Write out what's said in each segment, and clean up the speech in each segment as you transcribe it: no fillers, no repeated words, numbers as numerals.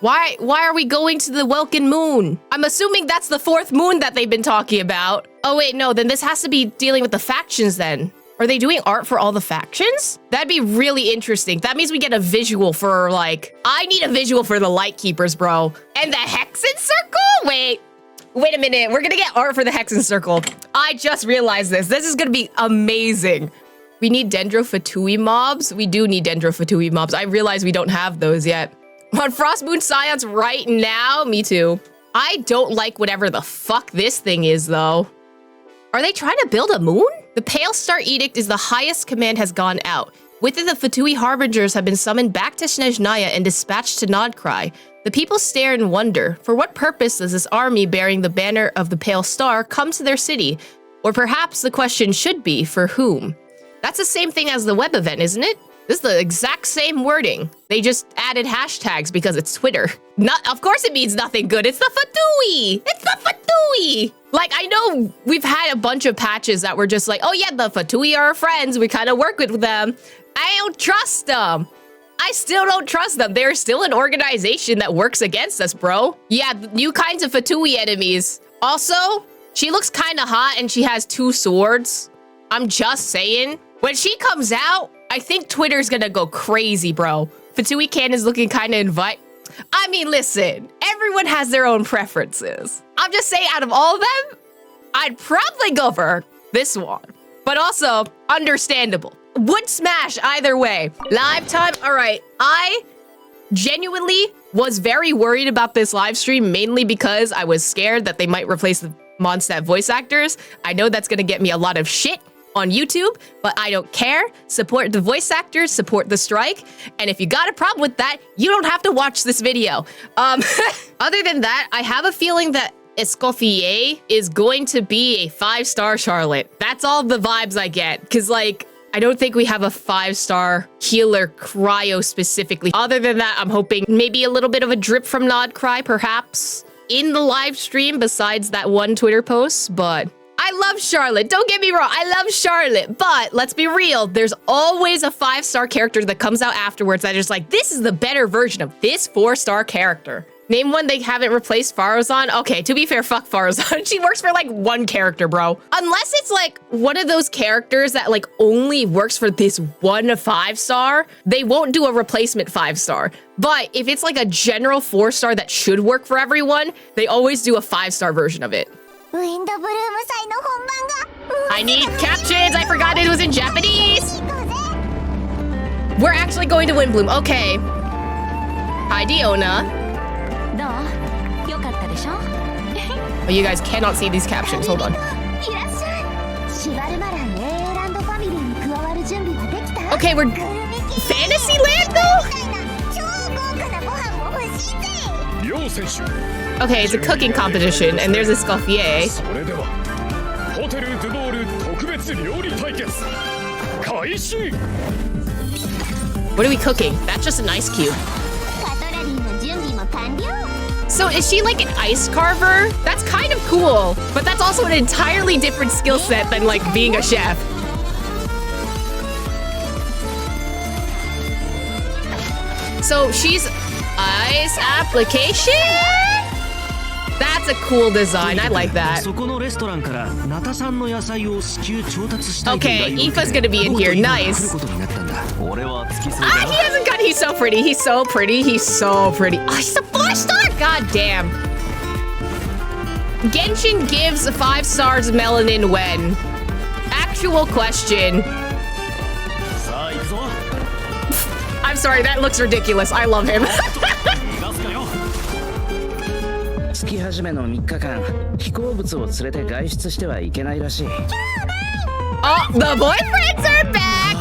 Why are we going to the Welkin moon? I'm assuming that's the 4th moon that they've been talking about. Oh wait, no, then this has to be dealing with the factions then. Are they doing art for all the factions? That'd be really interesting. That means we get a visual for like, I need a visual for the Lightkeepers, bro. And the Hexen Circle? Wait a minute. We're gonna get art for the Hexen Circle. I just realized this. This is gonna be amazing. We need Dendrofatui mobs. We do need Dendrofatui mobs. I realize we don't have those yet. On Frost Moon Scions right now? Me too. I don't like whatever the fuck this thing is though. Are they trying to build a moon? The Pale Star Edict is the highest command has gone out. With it, the Fatui Harbingers have been summoned back to Snezhnaya and dispatched to Krai. The people stare in wonder. For what purpose does this army bearing the banner of the Pale Star come to their city? Or perhaps the question should be, for whom? That's the same thing as the web event, isn't it? This is the exact same wording. They just added hashtags because it's Twitter. Of course it means nothing good. It's the Fatui! It's the Fatui! Like, I know we've had a bunch of patches that were just like, oh yeah, the Fatui are our friends. We kind of work with them. I don't trust them. I still don't trust them. They're still an organization that works against us, bro. Yeah, new kinds of Fatui enemies. Also, she looks kind of hot and she has 2 swords. I'm just saying. When she comes out, I think Twitter's gonna go crazy, bro. Fatui Cannon's looking kind of I mean, listen, everyone has their own preferences. I'm just saying, out of all of them, I'd probably go for this one. But also, understandable. Would smash either way. Live time, all right. I genuinely was very worried about this live stream, mainly because I was scared that they might replace the MONDSTADT voice actors. I know that's gonna get me a lot of shit on YouTube, but I don't care. Support the voice actors, support the strike, and if you got a problem with that, you don't have to watch this video. Other than that, I have a feeling that escoffier is going to be a 5-star Charlotte. That's all the vibes I get, because like, I don't think we have a 5-star healer cryo specifically. Other than that, I'm hoping maybe a little bit of a drip from Krai, perhaps, in the live stream besides that one Twitter post, but I love Charlotte. Don't get me wrong. I love Charlotte, but let's be real. There's always a 5-star character that comes out afterwards that is like, this is the better version of this 4-star character. Name one they haven't replaced Faruzan. Okay, to be fair, fuck Faruzan. She works for like 1 character, bro. Unless it's like one of those characters that like only works for this 1 5-star, they won't do a replacement 5-star. But if it's like a general 4-star that should work for everyone, they always do a 5-star version of it. I need captions. I forgot it was in Japanese. We're actually going to Windbloom. Okay. Hi, Diona. Oh, you guys cannot see these captions. Hold on. Okay, we're Fantasyland though? Okay, it's a cooking competition, and there's a escoffier. What are we cooking? That's just an ice cube. So is she like an ice carver? That's kind of cool, but that's also an entirely different skill set than like being a chef. So she's ice application? That's a cool design. I like that. Okay, Aoife's gonna be in here. Nice. Ah, he hasn't got. He's so pretty. He's so pretty. He's so pretty. Oh, he's a 4-star. God damn. Genshin gives 5 stars melanin when? Actual question. I'm sorry, that looks ridiculous. I love him. Oh, the boyfriends are back!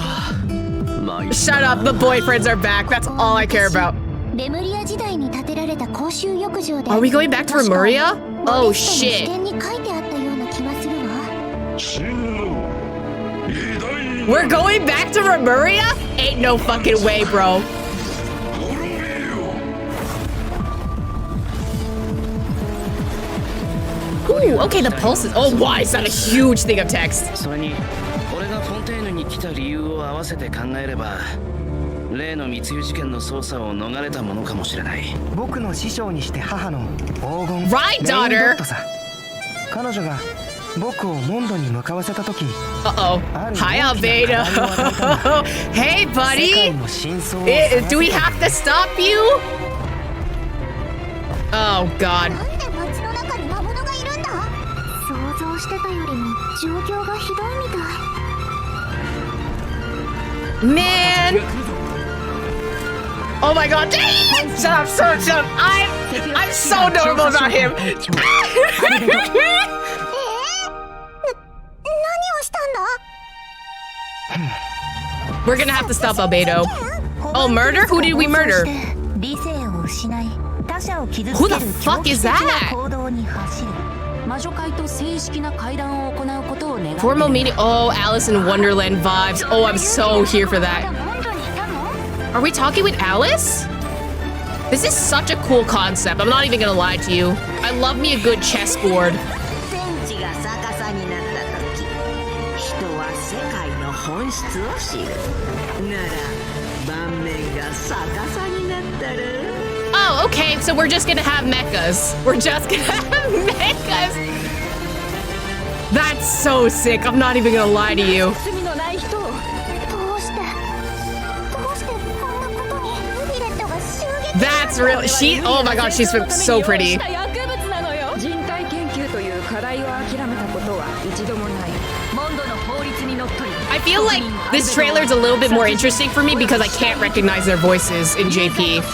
Shut up, the boyfriends are back. That's all I care about. Are we going back to Remuria? Oh, shit. We're going back to Remuria? Ain't no fucking way, bro. Ooh, okay, the pulses. Oh, why is that a huge thing of text? 例の密輸事件の捜査を逃れたものかもしれない。僕の師匠にして母の黄金 Right, daughter. 彼女が僕をモンドに向かわせた時 Uh-oh. Hi, Albedo. Hey, buddy. Do we have to stop you? Oh, God. Man. Oh my God. Shut up. I'm so normal about him. We're gonna have to stop Albedo. Oh, murder? Who did we murder? Who the fuck is that? Formal meeting. Oh, Alice in Wonderland vibes. Oh, I'm so here for that. Are we talking with Alice? This is such a cool concept. I'm not even gonna lie to you. I love me a good chessboard. Oh, okay, so we're just gonna have mechas. We're just gonna have mechas. That's so sick. I'm not even gonna lie to you. That's real. Oh my God, she's so pretty. I feel like this trailer's a little bit more interesting for me because I can't recognize their voices in JP.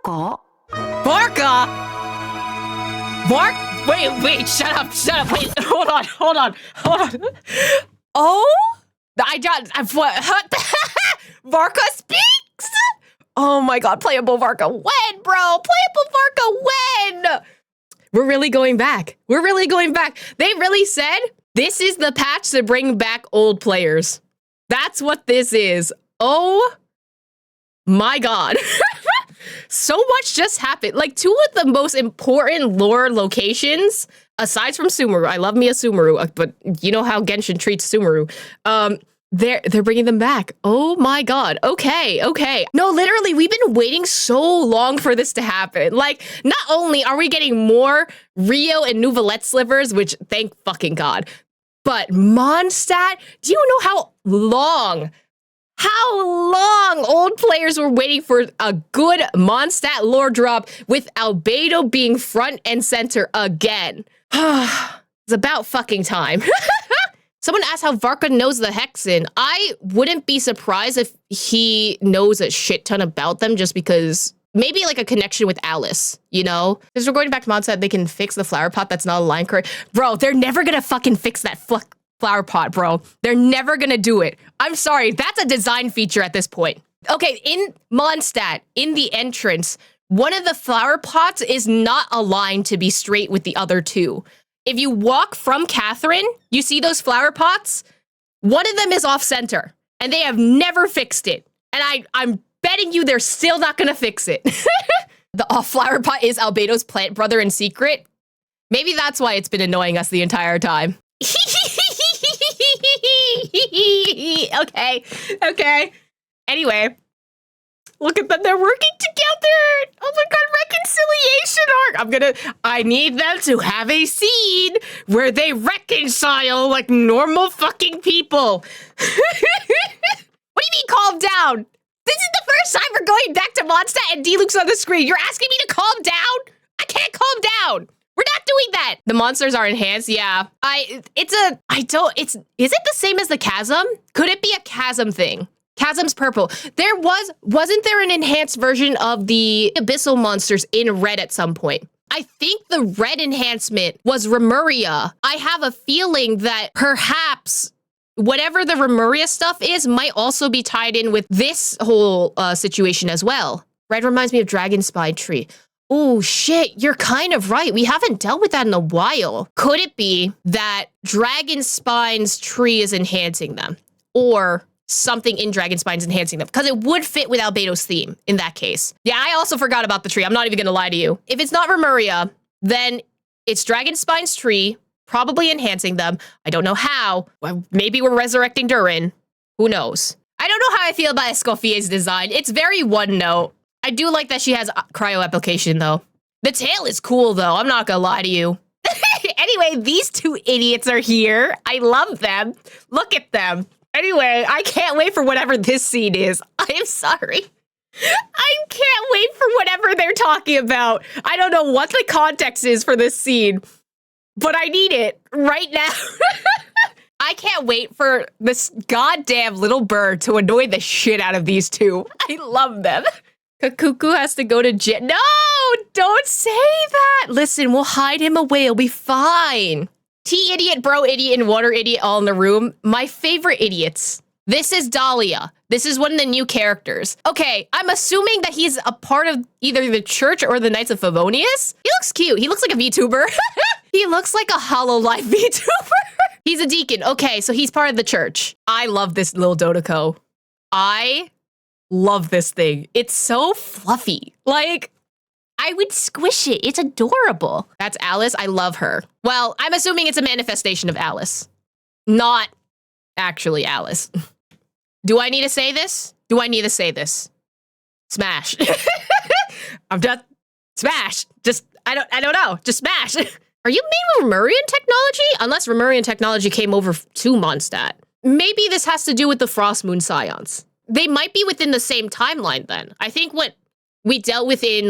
Barca? Wait, shut up, wait, hold on. Oh? What? Varka speaks? Oh my God, playable Varka when, bro? Playable Varka when? We're really going back. They really said this is the patch to bring back old players. That's what this is. Oh my God. So much just happened. Like, two of the most important lore locations, aside from Sumeru. I love me a Sumeru, but you know how Genshin treats Sumeru. They're bringing them back. Oh my God. Okay. No, literally, we've been waiting so long for this to happen. Like, not only are we getting more Rio and Nouvellette slivers, which thank fucking God, but MONDSTADT, do you know how long old players were waiting for a good MONDSTADT lore drop with Albedo being front and center again? It's about fucking time. Someone asked how Varka knows the Hexen. I wouldn't be surprised if he knows a shit ton about them just because maybe like a connection with Alice, you know? Because we're going back to MONDSTADT, they can fix the flower pot that's not aligned correct. Bro, they're never gonna fucking fix that flower pot, bro. They're never gonna do it. I'm sorry, that's a design feature at this point. Okay, in MONDSTADT, in the entrance, one of the flower pots is not aligned to be straight with the other two. If you walk from Catherine, you see those flower pots? One of them is off center, and they have never fixed it. And I'm betting you they're still not gonna fix it. The off flower pot is Albedo's plant brother in secret. Maybe that's why it's been annoying us the entire time. Okay. Anyway, look at them. They're working together. Oh my God, reconciliation arc. I need them to have a scene where they reconcile like normal fucking people. What do you mean calm down? This is the first time we're going back to MONDSTADT and DILUC's on the screen. You're asking me to calm down? I can't calm down. We're not doing that. The monsters are enhanced. Yeah. Is it the same as the chasm? Could it be a chasm thing? Chasm's purple. Wasn't there an enhanced version of the abyssal monsters in red at some point? I think the red enhancement was Remuria. I have a feeling that perhaps whatever the Remuria stuff is might also be tied in with this whole situation as well. Red reminds me of Dragon Spine Tree. Oh shit, you're kind of right. We haven't dealt with that in a while. Could it be that Dragon Spine's tree is enhancing them? Or something in Dragon Spine's enhancing them? Because it would fit with Albedo's theme in that case. Yeah, I also forgot about the tree. I'm not even gonna lie to you. If it's not Remuria, then it's Dragonspine's tree, probably enhancing them. I don't know how. Well, maybe we're resurrecting Durin. Who knows? I don't know how I feel about Escoffier's design. It's very one note. I do like that she has cryo application, though. The tail is cool, though. I'm not gonna lie to you. Anyway, these two idiots are here. I love them. Look at them. Anyway, I can't wait for whatever this scene is. I'm sorry. I can't wait for whatever they're talking about. I don't know what the context is for this scene, but I need it right now. I can't wait for this goddamn little bird to annoy the shit out of these two. I love them. Kakuku has to go to jail. No, don't say that. Listen, we'll hide him away. It'll be fine. Tea idiot, bro idiot, and water idiot all in the room. My favorite idiots. This is Dahlia. This is one of the new characters. Okay, I'm assuming that he's a part of either the church or the Knights of Favonius. He looks cute. He looks like a VTuber. He looks like a HoloLive VTuber. He's a deacon. Okay, so he's part of the church. I love this little Dodoko. I love this thing. It's so fluffy. Like, I would squish it. It's adorable. That's Alice. I love her. Well, I'm assuming it's a manifestation of Alice. Not actually Alice. Do I need to say this? Do I need to say this? Smash. I'm just smash. Just I don't know. Just smash. Are you made with Remurian technology? Unless Remurian technology came over to MONDSTADT. Maybe this has to do with the Frost Moon Scions. They might be within the same timeline then. I think what we dealt with in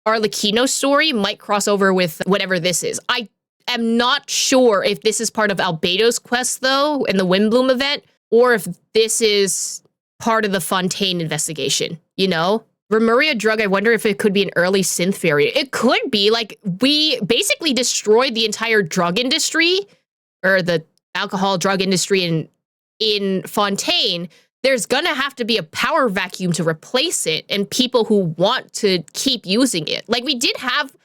Arlecchino's story might cross over with whatever this is. I am not sure if this is part of Albedo's quest, though, in the Windbloom event, or if this is part of the Fontaine investigation, you know? Remuria drug, I wonder if it could be an early synth variant. It could be. Like, we basically destroyed the entire drug industry, or the alcohol drug industry in Fontaine. There's gonna have to be a power vacuum to replace it, and people who want to keep using it. Like, we did have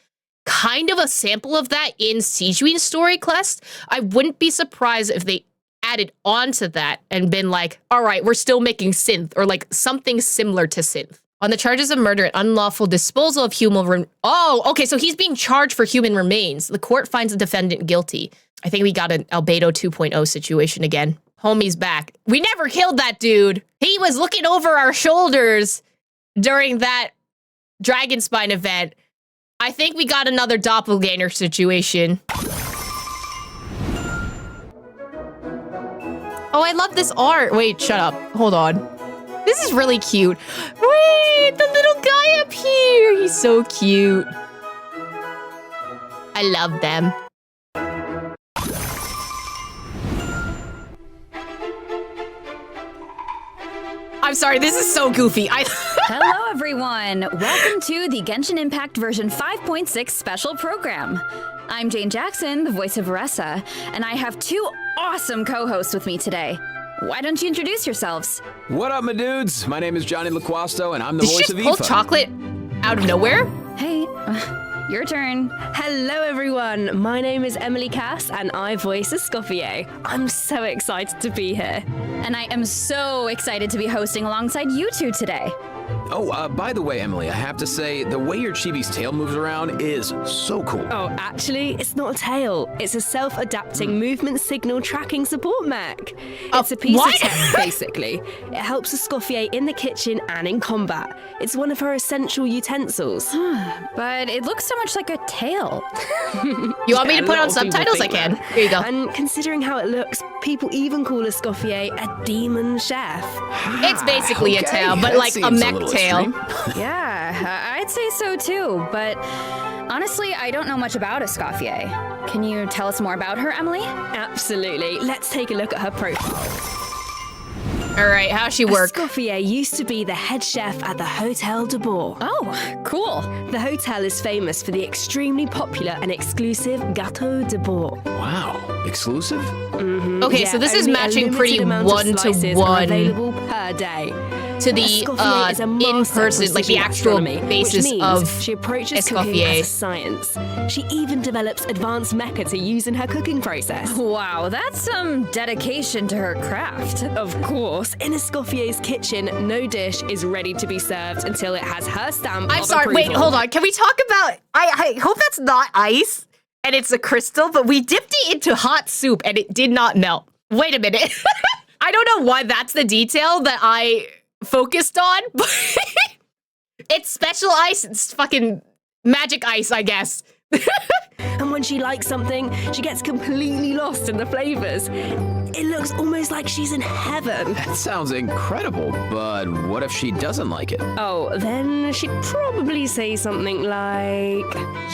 kind of a sample of that in Sijuin's story quest. I wouldn't be surprised if they added on to that and been like, all right, we're still making synth, or like something similar to synth. On the charges of murder and unlawful disposal of human oh, okay, so he's being charged for human remains. The court finds the defendant guilty. I think we got an Albedo 2.0 situation again. Homie's back. We never killed that dude. He was looking over our shoulders during that Dragonspine event. I think we got another doppelganger situation. Oh, I love this art. Wait, shut up. Hold on. This is really cute. Wait, the little guy up here. He's so cute. I love them. I'm sorry, this is so goofy. Hello, everyone. Welcome to the Genshin Impact version 5.6 special program. I'm Jane Jackson, the voice of Aressa, and I have two awesome co-hosts with me today. Why don't you introduce yourselves? What up, my dudes? My name is Johnny LaQuasto, and I'm the Did voice she of just pull Aoife. chocolate out of nowhere? Hey, your turn. Hello everyone, my name is Emily Cass and I voice Escoffier. I'm so excited to be here. And I am so excited to be hosting alongside you two today. Oh, by the way, Emily, I have to say, the way your chibi's tail moves around is so cool. Oh, actually, it's not a tail. It's a self-adapting movement signal tracking support mech. It's a piece what? of tech, basically. It helps Escoffier in the kitchen and in combat. It's one of her essential utensils. But it looks so much like a tail. You want me to Yeah, put a on lot of people subtitles? I think can. that. Here you go. And considering how it looks, people even call Escoffier a demon chef. It's basically a Okay, tail, but that like a seems mech little tail. extreme. Yeah, I'd say so too, but honestly, I don't know much about Escoffier. Can you tell us more about her, Emily? Absolutely. Let's take a look at her profile. All right, how's she work? Escoffier used to be the head chef at the Hotel de Bourg. Oh, cool. The hotel is famous for the extremely popular and exclusive Gâteau de Bourg. Wow. Exclusive? Okay, so this is only a matching limited pretty amount of slices are 1-to-1 available per day. to the Escoffier is a master in-person, like the precision actual gastronomy, basis which means of she approaches cooking Escoffier. as a science. She even develops advanced mecha to use in her cooking process. Wow, that's some dedication to her craft. Of course, in Escoffier's kitchen, no dish is ready to be served until it has her stamp I'm of sorry, wait, approval. hold on. Can we talk about... I hope that's not ice and it's a crystal, but we dipped it into hot soup and it did not melt. Wait a minute. I don't know why that's the detail that I focused on, but it's special ice. It's fucking magic ice, I guess. And when she likes something, she gets completely lost in the flavors. It looks almost like she's in heaven. That sounds incredible, but what if she doesn't like it? Oh, then she'd probably say something like...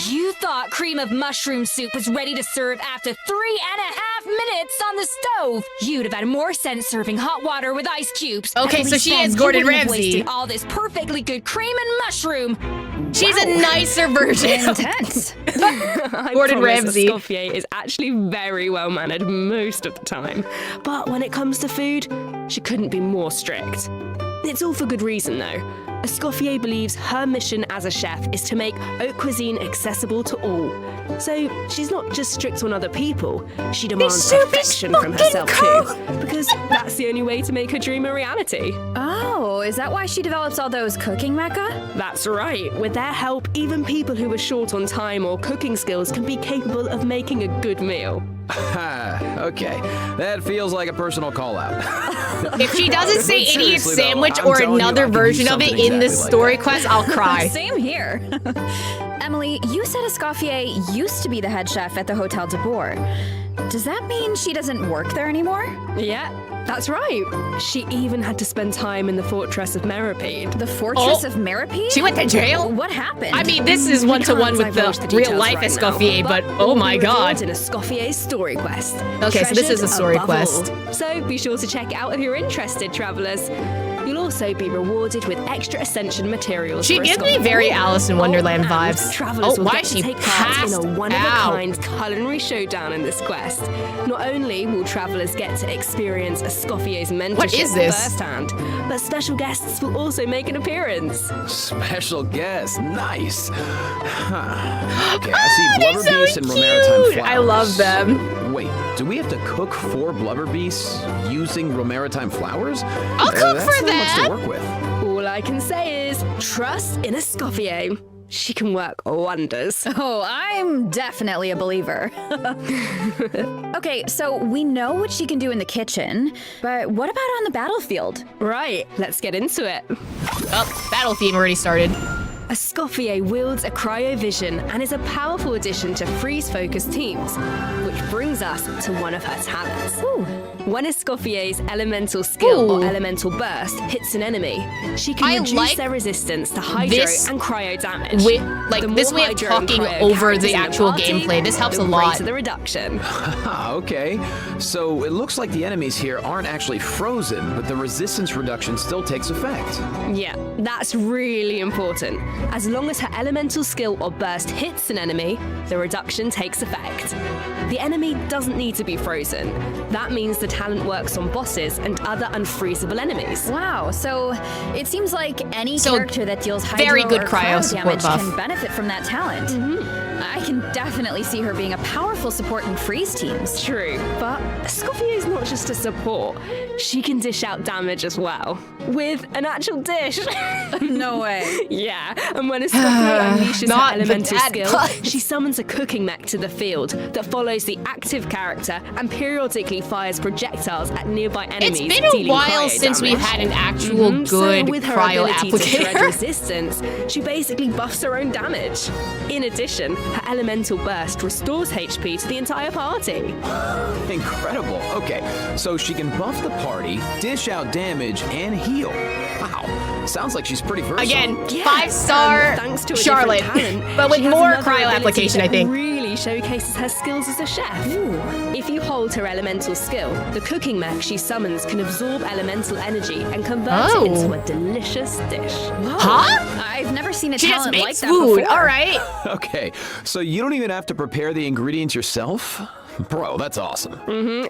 You thought cream of mushroom soup was ready to serve after 3.5 minutes on the stove. You'd have had more sense serving hot water with ice cubes. Okay, At so least she then is you Gordon wouldn't have Ramsay. wasted all this perfectly good cream and mushroom. She's a nicer version of Intense. Gordon Ramsay. Escoffier is actually very well-mannered most of the time. But when it comes to food, she couldn't be more strict. It's all for good reason, though. Escoffier believes her mission as a chef is to make haute cuisine accessible to all. So she's not just strict on other people, she demands soup is perfection from fucking herself too. Because that's the only way to make her dream a reality. Oh, is that why she develops all those cooking mecha? That's right. With their help, even people who are short on time or cooking skills can be capable of making a good meal. Okay, that feels like a personal call out. If she doesn't say But idiot seriously, though, sandwich I'm or telling you, another I could use version of it something in this exactly like story that. quest, I'll cry. Same here. Emily, you said Escoffier used to be the head chef at the Hotel de Bourg. Does that mean she doesn't work there anymore? Yeah, that's right. She even had to spend time in the Fortress of Meripede. The Fortress Oh. of Meripede? She went to jail? What happened? I mean, this is one-to-one with Divulge the details real life right Escoffier, now, but will oh be my god. revealed in Escoffier's story quest. Okay, so this is a Treasured story above quest. all. So be sure to check it out if you're interested, travelers. You'll also be rewarded with extra Ascension materials. She for gives me Escoffier. very Alice in Wonderland and vibes. Travelers Oh, will why get is to she take part in passed a out? one-of-a-kind culinary showdown in this quest. Not only will travelers get to experience Escoffier's mentorship is this? firsthand, but special guests will also make an appearance. Special guest, nice. Huh. Okay, Ah, I see they're blubber so beasts and romaritime cute. flowers. I love them. Wait, do we have to cook 4 blubber beasts using romaritime flowers? I'll cook That's for not much that. to work with. All I can say is trust in Escoffier. She can work wonders. Oh, I'm definitely a believer. Okay, so we know what she can do in the kitchen, but what about on the battlefield? Right, let's get into it. Oh, battle theme already started. Escoffier wields a cryovision and is a powerful addition to freeze-focused teams, which brings us to one of her talents. When Escoffier's elemental skill or Ooh. elemental burst hits an enemy, she can I reduce like their resistance to hydro this and cryo damage. Like The this more way of hydro and talking cryo over characters the in actual party, gameplay. This helps the a lot. greater the reduction. Okay, so it looks like the enemies here aren't actually frozen, but the resistance reduction still takes effect. Yeah, that's really important. As long as her elemental skill or burst hits an enemy, the reduction takes effect. The enemy doesn't need to be frozen. That means the talent works on bosses and other unfreezable enemies. Wow, so it seems like any So, character that deals hydro very good or cryo cryo support damage buff. can benefit from that talent. I can definitely see her being a powerful support in freeze teams. True, but Escoffier is not just a support. She can dish out damage as well. With an actual dish. No way. Yeah, and when Escoffier unleashes Not her the elemental dad skill, puns. she summons a cooking mech to the field that follows the active character and periodically fires projectiles at nearby enemies. It's been a dealing while cryo since we've damage. had an actual good So with her cryo ability to shred applicator. resistance, she basically buffs her own damage. In addition, her elemental burst restores HP to the entire party. Incredible. Okay, so she can buff the party, dish out damage, and heal. Wow, sounds like she's pretty versatile. Again, Yeah, 5-star and thanks to a Charlotte, different talent, but with she has more another cryo ability application, that I think. really showcases her skills as a chef. If you hold her elemental skill, the cooking mech she summons can absorb elemental energy and convert Oh. it into a delicious dish. Huh? I've never seen a She just talent like makes that food. before. All right. Okay, so you don't even have to prepare the ingredients yourself? Bro, that's awesome.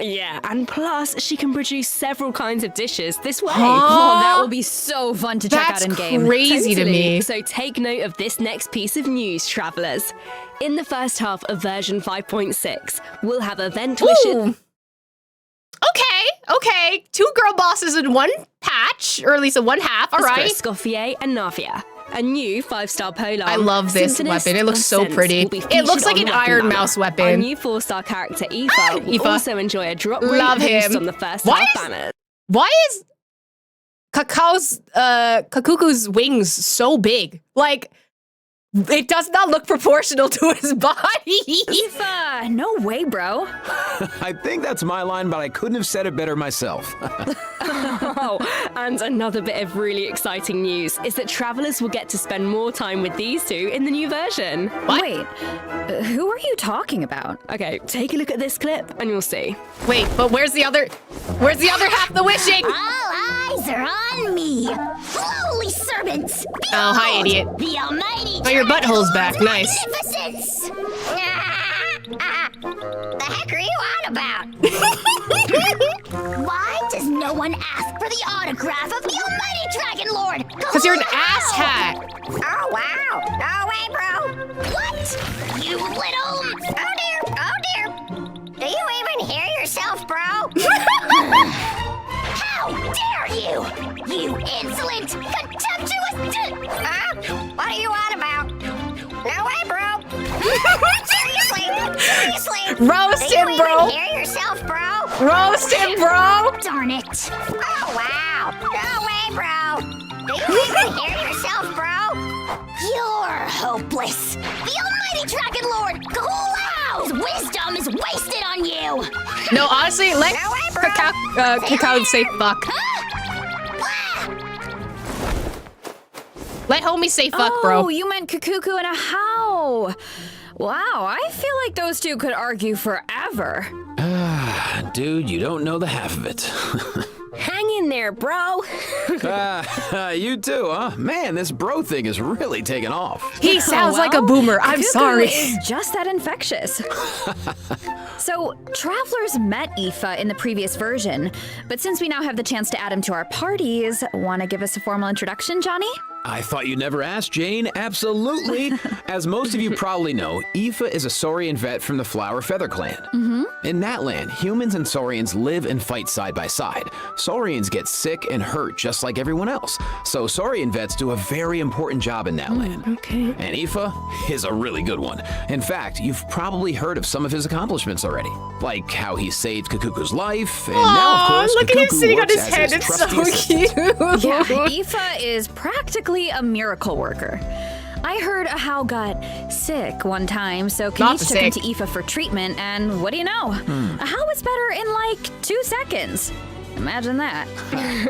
Yeah, and plus she can produce several kinds of dishes this way. Oh, that will be so fun to check out in game. That's crazy to me. So take note of this next piece of news, travelers. In the first half of version 5.6, we'll have event wishes. Okay. 2 girl bosses in one patch, or at least in one half. All right. Escoffier and Navia. A new 5-star polearm. I love this Symphonist weapon. It looks of so Sense pretty. will be It looks featured like on an the Iron weapon Mouse banner. weapon. Our new 4-star character, Aoife, will Aoife. also enjoy a drop rate Love boost him. on the first Why half is- banners. Why is Kakuku's wings so big? Like, it does not look proportional to his body. Aoife, no way, bro. I think that's my line, but I couldn't have said it better myself. Oh, and another bit of really exciting news is that travelers will get to spend more time with these two in the new version. Wait, who are you talking about? Okay, take a look at this clip and you'll see. Wait, but where's the other half the wishing? All eyes are on me, lowly servants. Oh, hi, Behold, idiot. The almighty. Oh, your butthole's back. Dragon Nice. Magnificence. The heck are you on about? Why does no one ask for the autograph of the almighty Dragon Lord? Because you're an ass hat. Oh, wow. No way, bro. What? You little... Oh, dear. Oh, dear. Do you even hear yourself, bro? How dare you? You insolent, contemptuous... What are you on about? No way, bro. Seriously? Roast Do you him, bro. even hear yourself, bro? Roast him, bro. Darn it. Oh, wow. No way, bro. Do you even hear yourself, bro? You're hopeless. The almighty Dragon Lord, Kahu'lao's wisdom is wasted on you. No, honestly, let No way, bro. Kakao say fuck. Huh? Let homie say fuck, Oh, bro. you meant Kakuku and a how. Wow, I feel like those two could argue forever. Dude, you don't know the half of it. Hang in there, bro. You too, huh? Man, this bro thing is really taking off. He sounds like a Well, boomer. I'm Kakuku sorry. is just that infectious. So, travelers met Aoife in the previous version, but since we now have the chance to add him to our parties, want to give us a formal introduction, Johnny? I thought you never asked, Jane. Absolutely. As most of you probably know, Aoife is a Saurian vet from the Flower Feather clan. In that land, humans and Saurians live and fight side by side. Saurians get sick and hurt just like everyone else. So Saurian vets do a very important job in that land. Okay. And Aoife is a really good one. In fact, you've probably heard of some of his accomplishments already. Like how he saved Kakuku's life, and now of course look at him Kakuku sitting on works his as head. his It's so trusty assistant. cute. Yeah, Aoife is practically a miracle worker. I heard Ahau got sick one time, so Not Kanish took him sick. to Aoife for treatment, and what do you know? Ahau was better in like 2 seconds. Imagine that.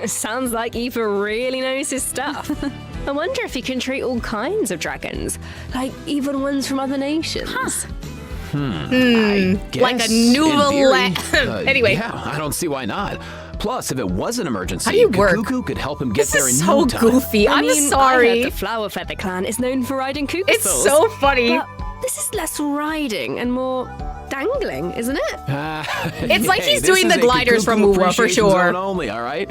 Sounds like Aoife really knows his stuff. I wonder if he can treat all kinds of dragons, like even ones from other nations. Like a Guess, in nouvelle- theory, Anyway. Yeah, I don't see why not. Plus, if it was an emergency, How do you work? Kakuku could help him get This there in is no so time. goofy. I I'm mean, I sorry. heard the Flower Feather clan is known for riding Kookasaurs. It's so funny. But this is less riding and more dangling, isn't it? It's like he's this doing is the a gliders from Kakuku Uwa, for appreciation sure. zone only, all right?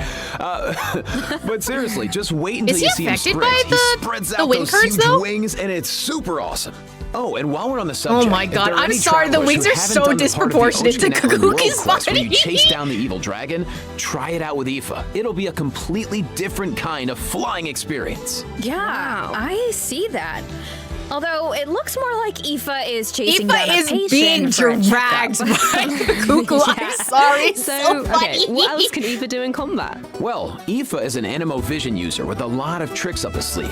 But seriously, just wait until Is he you see him affected sprint. by He the spreads wind out those currents, huge though? wings, and it's super awesome. Oh, and while we're on the subject, my if God, there are I'm any sorry, the travelers wings who are haven't so done the part of the disproportionate to Ocean Network World Kakuki's Quest where you body. chase down the evil dragon, try it out with Aoife. It'll be a completely different kind of flying experience. Yeah, I see that. Although it looks more like Aoife is chasing down a Aoife is patient being for a dragged checkup. by Kakuku. I'm sorry. It's so okay, funny. what else can Aoife do in combat? Well, Aoife is an Animo Vision user with a lot of tricks up his sleeve.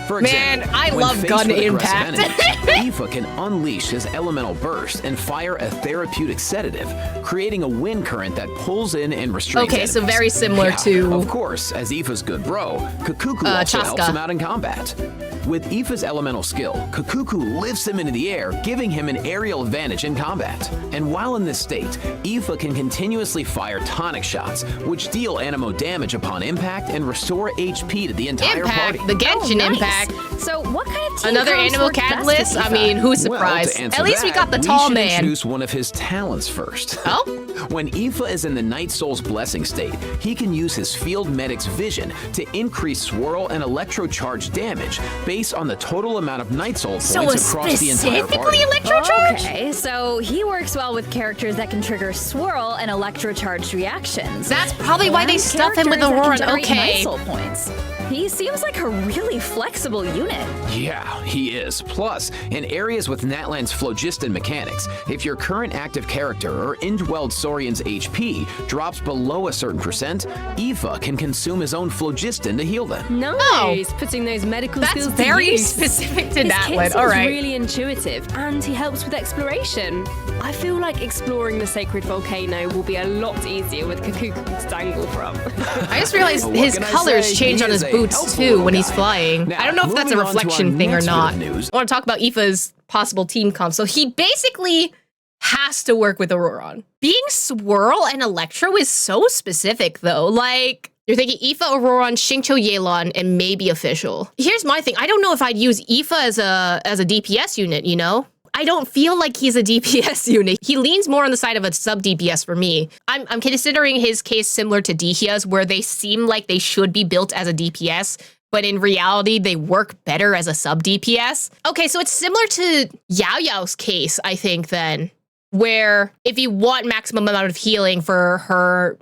For Man, example, I when love faced gun with aggressive impact. enemies, Aoife can unleash his elemental burst and fire a therapeutic sedative, creating a wind current that pulls in and restrains Okay, so enemies. very similar Yeah, to Of course, as Aoife's good bro, Kakuku also Chaska. helps him out in combat. With Aoife's elemental skill, Kakuku lifts him into the air, giving him an aerial advantage in combat. And while in this state, Aoife can continuously fire tonic shots, which deal animo damage upon impact and restore HP to the entire Impact, party. the Genshin nice. impact. back. So what kind of team Another comps animal work best with catalyst? I Aoife? mean, who's Well, surprised? to answer At least we that, got the we tall should man. introduce one of his talents first. Oh? When Aoife is in the Night Soul's blessing state, he can use his Field Medic's vision to increase swirl and electrocharge damage based on the total amount of Night Soul So points across the entire specifically party. electrocharge? Okay, so he works well with characters that can trigger swirl and electrocharged reactions. That's probably why they And stuff him with characters that can Auroran. generate Okay. Night Soul points. He seems like a really flexible unit. Yeah, he is. Plus, in areas with Natlan's phlogiston mechanics, if your current active character or indwelled Saurian's HP drops below a certain percent, Aoife can consume his own phlogiston to heal them. Nice, putting those medical That's skills very to use. specific to His that kit one. seems All right. really intuitive, and he helps with exploration. I feel like exploring the sacred volcano will be a lot easier with Kakuku to dangle from. I just realized What his can I colors say? change He on his is a boots helpful too little when he's guy. flying. Now, I don't know if that's a moving on to our reflection thing or next bit not. of news. I want to talk about Aoife's possible team comp. So he basically has to work with Auroran. Being Swirl and Electro is so specific though. Like, you're thinking Aoife, Auroran, Xingqiu, Yelan, and maybe Official. Here's my thing. I don't know if I'd use Aoife as a DPS unit, you know? I don't feel like he's a DPS unit. He leans more on the side of a sub DPS for me. I'm considering his case similar to Dihia's, where they seem like they should be built as a DPS, but in reality, they work better as a sub DPS. Okay, so it's similar to Yao Yao's case, I think, then, where if you want maximum amount of healing for her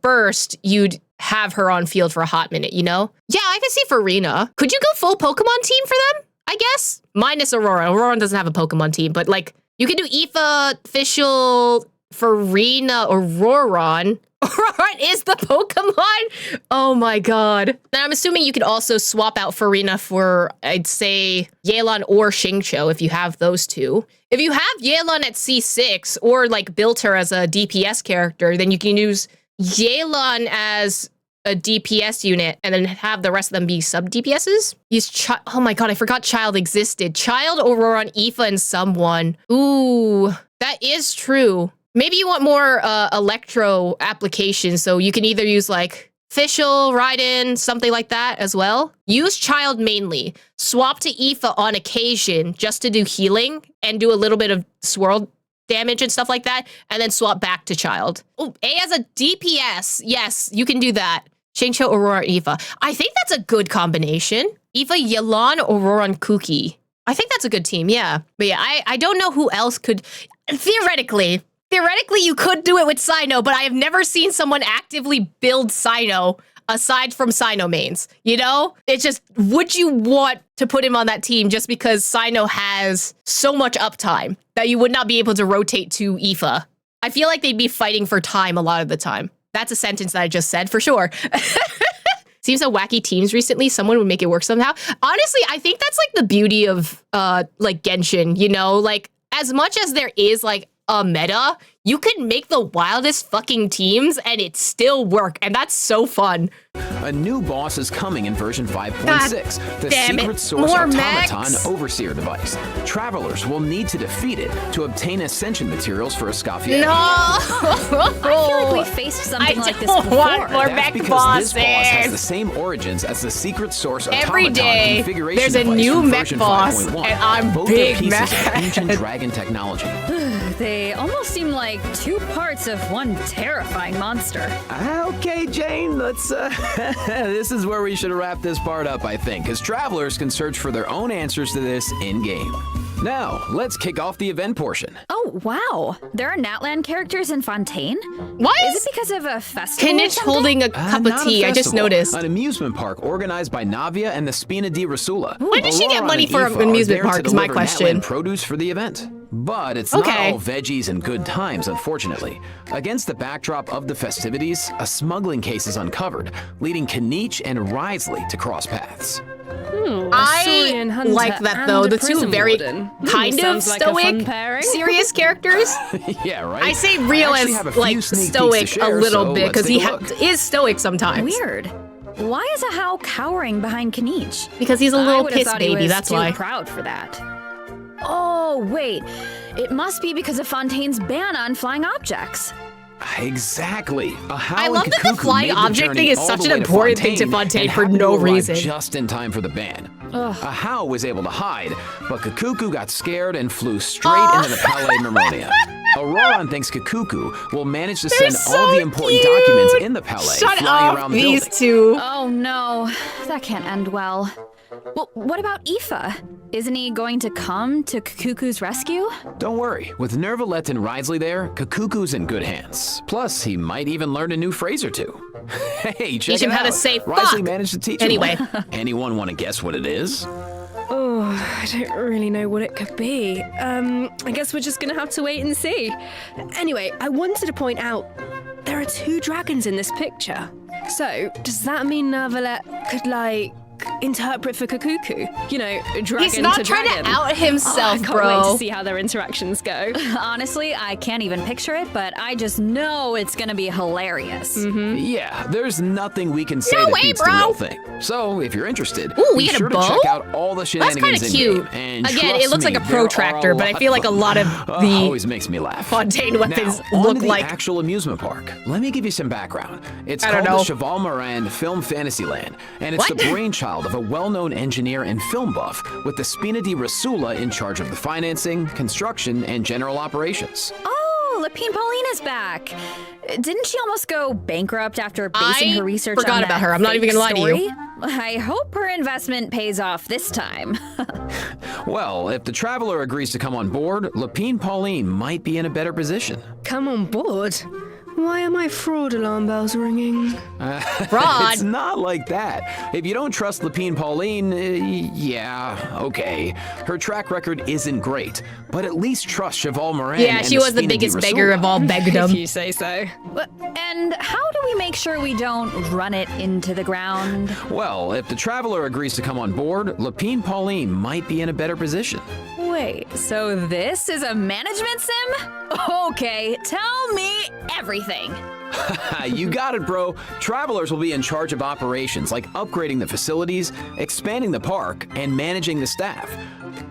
burst, you'd have her on field for a hot minute, you know? Yeah, I can see Farina. Could you go full Pokemon team for them? I guess. Minus Aurora. Aurora doesn't have a Pokemon team, but like, you can do Aoife, Official, Farina, Auroran. Auroran is the Pokemon? Oh my god. Then I'm assuming you could also swap out Farina for, I'd say, Yelan or Xingqiu if you have those two. If you have Yelan at C6 or like built her as a DPS character, then you can use Yelan as a DPS unit and then have the rest of them be sub DPSs. Use oh my god, I forgot Child existed. Child, Auroran, Aoife, and someone. Ooh, that is true. Maybe you want more Electro applications, so you can either use like Official, Raiden, something like that as well. Use Child mainly. Swap to Aoife on occasion just to do healing and do a little bit of swirl damage and stuff like that, and then swap back to Child. Oh, A as a DPS. Yes, you can do that. Xingqiu, Aurora, Aoife. I think that's a good combination. Aoife, Yelan, Auroran, Kuki. I think that's a good team, yeah. But yeah, I don't know who else could... Theoretically, you could do it with Cyno, but I have never seen someone actively build Cyno aside from Cyno mains, you know? It's just, would you want to put him on that team just because Cyno has so much uptime that you would not be able to rotate to Aoife? I feel like they'd be fighting for time a lot of the time. That's a sentence that I just said, for sure. Seems so wacky teams recently, someone would make it work somehow. Honestly, I think that's like the beauty of like Genshin, you know? Like, as much as there is like a meta, you can make the wildest fucking teams and it still work, and that's so fun. A new boss is coming in version 5.6, the damn it. Secret Source More Automaton mechs. Overseer device. Travelers will need to defeat it to obtain ascension materials for escoffier. No! I feel like we faced something like this don't before. want more That's mech because bosses. this boss has the same origins as the Secret Source Every Automaton day, configuration there's a device new from mech version boss, 5.1. and I'm Both big are pieces mad. of ancient dragon technology. They almost seem like two parts of one terrifying monster. Okay, Jane, let's, this is where we should wrap this part up, I think, because travelers can search for their own answers to this in-game. Now, let's kick off the event portion. Oh, wow. There are Natlan characters in Fontaine? Why Is is it because of a festival or Kinich something? holding a cup of Not a tea? I just festival, noticed. An amusement park organized by Navia and the Spina di Rasula. When did she get Auroran money and for Aoife an are amusement there to park is my deliver question. Natlan produce for the event. But it's Okay. not all veggies and good times, unfortunately. Against the backdrop of the festivities, a smuggling case is uncovered, leading Kinich and Risley to cross paths. I like that though. The two very kind of stoic, serious characters. Yeah, right? I say real I actually have a as few like sneak peeks to stoic share, a little so bit let's because take he a look. is stoic sometimes. Weird. Why is Ahau cowering behind Kinich? Because he's a I little would've piss thought he baby. was That's too why. proud for that. Oh, wait. It must be because of Fontaine's ban on flying objects. Exactly. I love that the flying object thing is such an important thing to Fontaine for no reason. Just in time for the ban. Ahau was able to hide, but Kakuku got scared and flew straight into the Palais Mermonia. Auroron thinks Kakuku will manage to send all the important documents in the Palais flying around the building. These two. Oh no, that can't end well. Well, what about Aoife? Isn't he going to come to Kakuku's rescue? Don't worry, with Nervalette and Risley there, Kakuku's in good hands. Plus, he might even learn a new phrase or two. Hey, check Teach him it out. how to say Risley fuck. managed to teach Anyway. him one. Anyone want to guess what it is? Oh, I don't really know what it could be. I guess we're just gonna have to wait and see. Anyway, I wanted to point out there are 2 dragons in this picture. So, does that mean Nervalette could, like, interpret for Kakuku? You know, dragon He's not to trying dragon. to out himself, I can't bro. wait to see how their interactions go. Honestly, I can't even picture it, but I just know it's gonna be hilarious. Yeah, there's nothing we can say No that way, beats bro. the real thing. So, if you're interested, Ooh, we be get a sure to bow? check out all the That's shenanigans kind of cute. in-game. And Again, trust it looks like me, a there are protractor, but I lot feel like a lot of the always makes me laugh. Fontaine weapons Now, on look to the like. actual amusement park. Let me give you some background. It's I called don't know. the Cheval Moran Film Fantasyland, and it's What? the brainchild of a well-known engineer and film buff with the Spina di Rasula in charge of the financing, construction, and general operations. Oh, Lapine Pauline is back. Didn't she almost go bankrupt after basing I her research forgot on about that her. I'm not even fake gonna lie to you. story? I hope her investment pays off this time. Well, if the Traveler agrees to come on board, Lapine Pauline might be in a better position. Come on board. Why are my fraud alarm bells ringing? Fraud. It's not like that. If you don't trust Lapine Pauline, yeah, okay. Her track record isn't great, but at least trust Cheval Moran. Yeah, and she was the Spina di biggest beggar Rasula. of all If begdom. you say so. And how do we make sure we don't run it into the ground? Well, if the Traveler agrees to come on board, Lapine Pauline might be in a better position. Wait, so this is a management sim? Okay, tell me everything. You got it, bro. Travelers will be in charge of operations like upgrading the facilities, expanding the park, and managing the staff.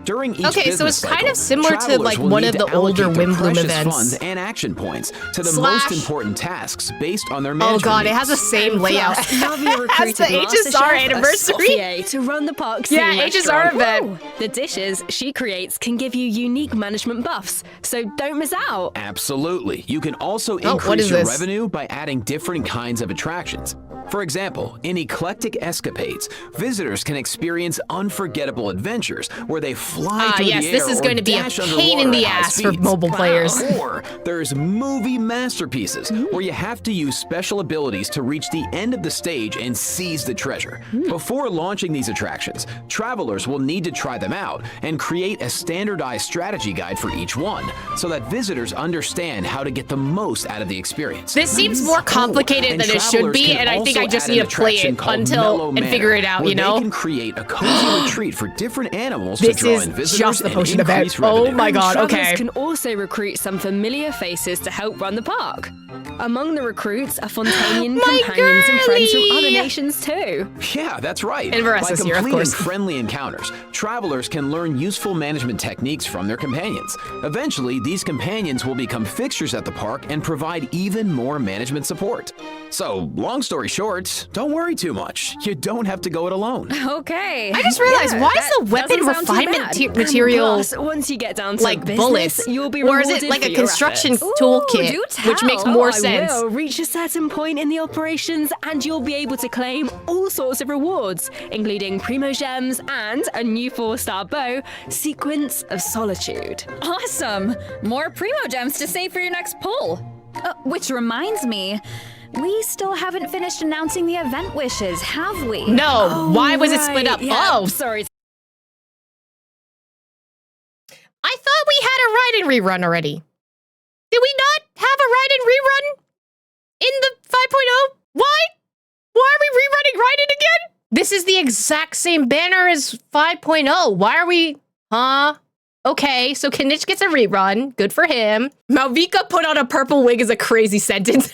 During each Okay, so business it's kind cycle, of similar to, travelers like, will one need of to the older allocate their Wimbloom precious events. funds and action points to the Slash- most important tasks based on their Oh management god, it has the needs. same layout Navia as recruited the Master HSR Chef anniversary. Escoffier to run the park Yeah, scene HSR restaurant. event. Woo! The dishes she creates can give you unique management buffs, so don't miss out. Absolutely. You can also what increase is your this? revenue by adding different kinds of attractions. For example, in Eclectic Escapades, visitors can experience unforgettable adventures where they fly through yes, the this air is or going to be a dash pain in underwater the at high ass for speeds. mobile players. Or there's movie masterpieces where you have to use special abilities to reach the end of the stage and seize the treasure. Before launching these attractions, travelers will need to try them out and create a standardized strategy guide for each one so that visitors understand how to get the most out of the experience. This seems more complicated And than it should travelers be, can and I think also I just add need an to play attraction it called until Mellow and Manor, figure it out, where you know? They can create a cozy retreat for different animals to This draw is in visitors just the and potion event. increase revenue. Oh my god, Travelers okay. can also recruit some familiar faces to help run the park. Among the recruits are Fontanian My companions and friends from other girlie! nations too. Yeah, that's right. And Veresa's By here, of completing course. friendly encounters, travelers can learn useful management techniques from their companions. Eventually, these companions will become fixtures at the park and provide even more management support. So, long story short, don't worry too much. You don't have to go it alone. Okay. I just realized, why is the that weapon doesn't sound too refinement bad. material Plus, once you get down to like business, bullets? you'll be Or is it rewarded like for a your construction efforts. toolkit, do which makes tell. more I sense? will reach a certain point in the operations and you'll be able to claim all sorts of rewards, including Primo Gems and a new 4-star bow, Sequence of Solitude. Awesome! More Primo Gems to save for your next pull. Which reminds me, we still haven't finished announcing the event wishes, have we? No, why was it split up? Yeah, Oh, sorry. I thought we had a ride and rerun already. Did we not have a ride and rerun in the 5.0? Why? Why are we rerunning Ride It again? This is the exact same banner as 5.0. Why are we... Huh? Okay, so Kanich gets a rerun. Good for him. Malvika put on a purple wig is a crazy sentence.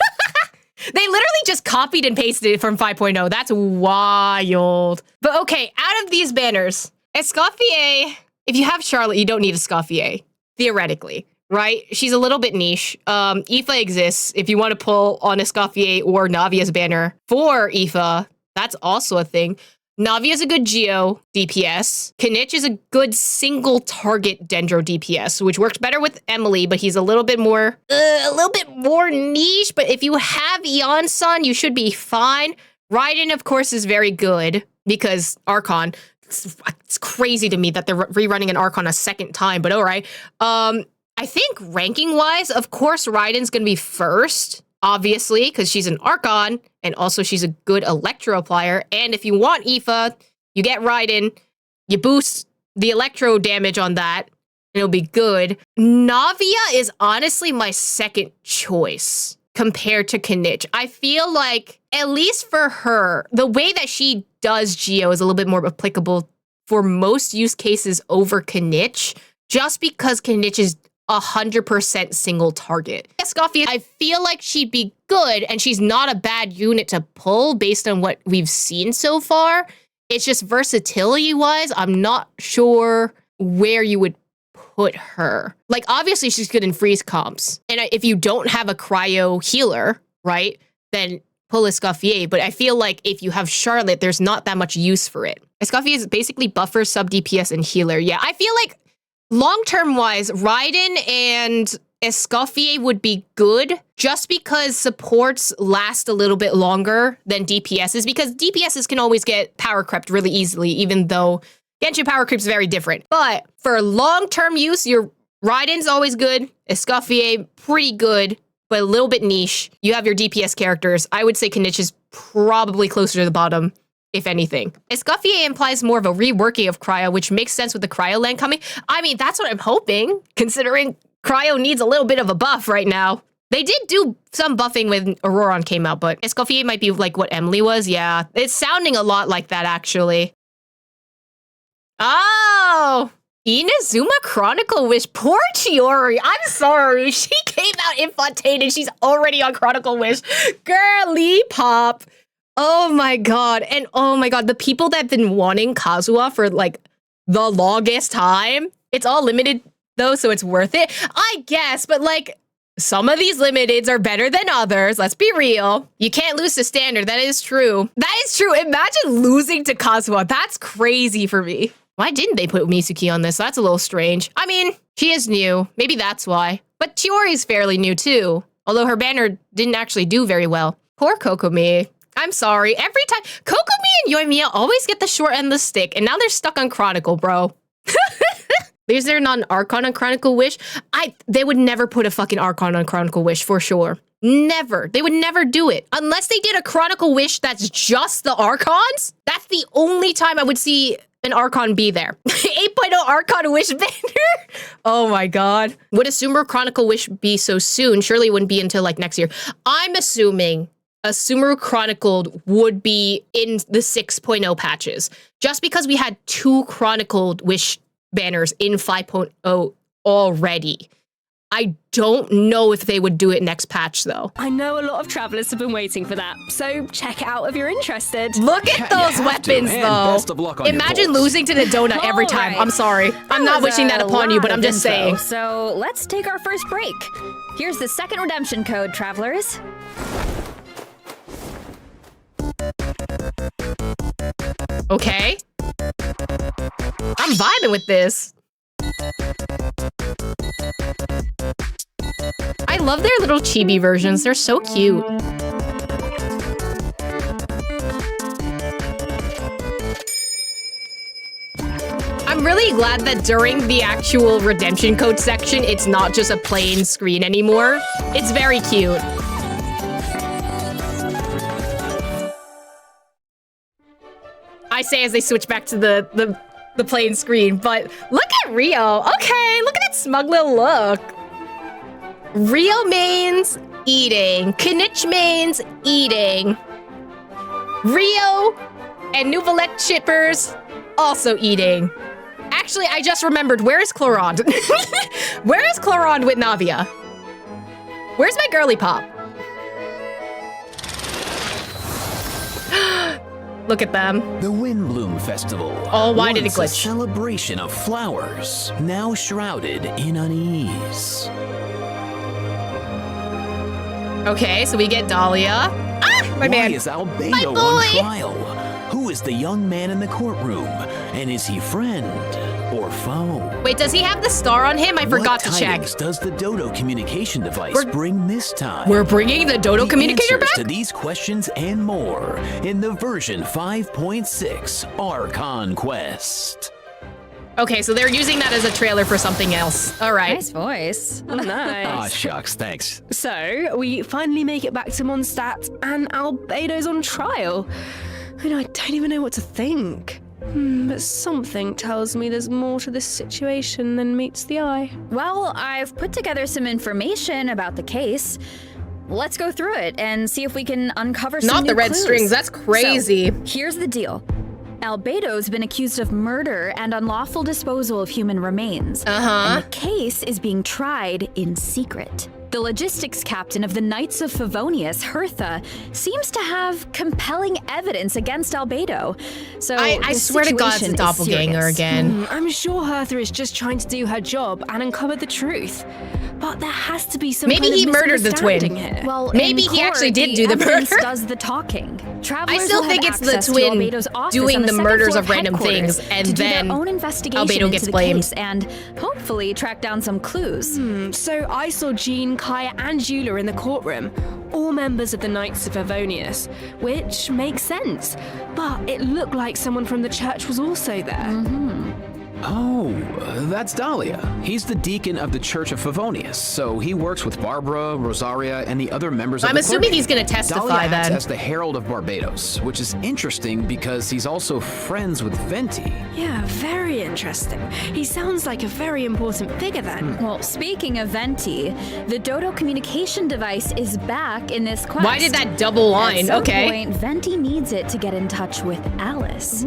They literally just copied and pasted it from 5.0. That's wild. But okay, out of these banners, Escoffier, if you have Charlotte, you don't need Escoffier, theoretically, right? She's a little bit niche. Aoife exists. If you want to pull on Escoffier or Navia's banner for Aoife, that's also a thing. Navi is a good Geo DPS. Kinich is a good single target Dendro DPS, which works better with Emily, but he's a little bit more niche. But if you have Eon-san, you should be fine. Raiden, of course, is very good because Archon. It's crazy to me that they're rerunning an Archon a second time, but all right. I think ranking-wise, of course, Raiden's going to be first, obviously, because she's an Archon, and also she's a good Electro applier. And if you want Aoife, you get Raiden, you boost the Electro damage on that, and it'll be good. Navia is honestly my second choice compared to Kinich. I feel like, at least for her, the way that she does Geo is a little bit more applicable for most use cases over Kinich, just because Kinich is 100% single target. Escoffier, I feel like she'd be good, and she's not a bad unit to pull based on what we've seen so far. It's just versatility-wise, I'm not sure where you would put her. Like, obviously, she's good in freeze comps. And if you don't have a cryo healer, right, then pull Escoffier. But I feel like if you have Charlotte, there's not that much use for it. Escoffier is basically buffer, sub DPS, and healer. Yeah, I feel like long-term wise, Raiden and Escoffier would be good just because supports last a little bit longer than DPSs, because DPSs can always get power crept really easily, even though Genshin power creep is very different. But for long-term use, your Raiden's always good, Escoffier pretty good, but a little bit niche. You have your DPS characters. I would say Kinich is probably closer to the bottom, if anything. Escoffier implies more of a reworking of Cryo, which makes sense with the Cryo land coming. I mean, that's what I'm hoping, considering Cryo needs a little bit of a buff right now. They did do some buffing when Auroron came out, but Escoffier might be like what Emily was. Yeah, it's sounding a lot like that, actually. Oh! Inazuma Chronicle Wish. Poor Chiori. I'm sorry. She came out in Fontaine. She's already on Chronicle Wish. Girly pop. Oh my god. And oh my god, the people that have been wanting Kazuha for like the longest time, it's all limited though, so it's worth it. I guess, but like some of these limiteds are better than others. Let's be real. You can't lose to standard. That is true. That is true. Imagine losing to Kazuha. That's crazy for me. Why didn't they put Mitsuki on this? That's a little strange. I mean, she is new. Maybe that's why. But Chiori's fairly new too, although her banner didn't actually do very well. Poor Kokomi. I'm sorry. Every time, Kokomi and Yoimiya always get the short end of the stick, and now they're stuck on Chronicle, bro. Is there not an Archon on Chronicle Wish? They would never put a fucking Archon on Chronicle Wish, for sure. Never. They would never do it. Unless they did a Chronicle Wish that's just the Archons. That's the only time I would see an Archon be there. 8.0 Archon Wish banner? Oh my god. Would a Sumeru Chronicle Wish be so soon? Surely it wouldn't be until like next year. I'm assuming a Sumeru Chronicled would be in the 6.0 patches. Just because we had 2 Chronicled Wish banners in 5.0 already. I don't know if they would do it next patch, though. I know a lot of travelers have been waiting for that, so check it out if you're interested. Look at those weapons, though. Best of luck on Imagine your polls. losing to the donut every time. Right. I'm sorry. I'm not wishing that upon you, but I'm just saying. So let's take our first break. Here's the second redemption code, travelers. Okay. I'm vibing with this. I love their little chibi versions. They're so cute. I'm really glad that during the actual redemption code section, it's not just a plain screen anymore. It's very cute. I say as they switch back to the plain screen, but look at Rio. Okay, look at that smug little look. Rio mains eating. Kinich mains eating. Rio and Nouvelette shippers also eating. Actually, I just remembered, where is Clorond? Where is Clorond with Navia? Where's my girly pop? Look at them. The Windbloom Festival. Oh, why did it once a glitch? celebration of flowers, now shrouded in unease. Okay, so we get Dahlia. Ah, my Why man. is My Albedo boy. on trial? Who Who is the young man in the courtroom? And is he friend or foe? Wait, does he have the star on him? I forgot to check. What tidings does the Dodo communication device bring this time? We're bringing the Dodo communicator answers back? to these questions and more in the version 5.6 Archon Quest. Okay, so they're using that as a trailer for something else. All right. Nice voice. Nice. Aw, shucks, thanks. So, we finally make it back to MONDSTADT, and Albedo's on trial. I don't even know what to think. But something tells me there's more to this situation than meets the eye. Well, I've put together some information about the case. Let's go through it and see if we can uncover some Not new the red clues. strings, that's crazy. So, here's the deal. Albedo's been accused of murder and unlawful disposal of human remains. And the case is being tried in secret. The logistics captain of the Knights of Favonius, Hertha, seems to have compelling evidence against Albedo. So I swear to God, it's a doppelganger again. I'm sure Hertha is just trying to do her job and uncover the truth. But there has to be some Maybe kind of he murdered the twin. misunderstanding here. Well, Maybe in he actually court, did do the evidence murder. does the talking. I Travelers still will think have it's the access to twin Albedo's office doing on the second murders floor of random headquarters things, and to do then their own investigation Albedo into gets the blamed. case and hopefully track down some clues. So I saw Jean, Kaya, and Eula in the courtroom, all members of the Knights of Favonius, which makes sense. But it looked like someone from the church was also there. Oh, that's Dahlia. He's the deacon of the Church of Favonius, so he works with Barbara, Rosaria, and the other members of I'm the assuming clergy. he's gonna testify Dahlia acts then. as the Herald of Barbados, which is interesting because he's also friends with Venti. Yeah, very interesting. He sounds like a very important figure then. Well, speaking of Venti, the Dodo communication device is back in this quest. Why did that double line? At some Okay. point, Venti needs it to get in touch with Alice.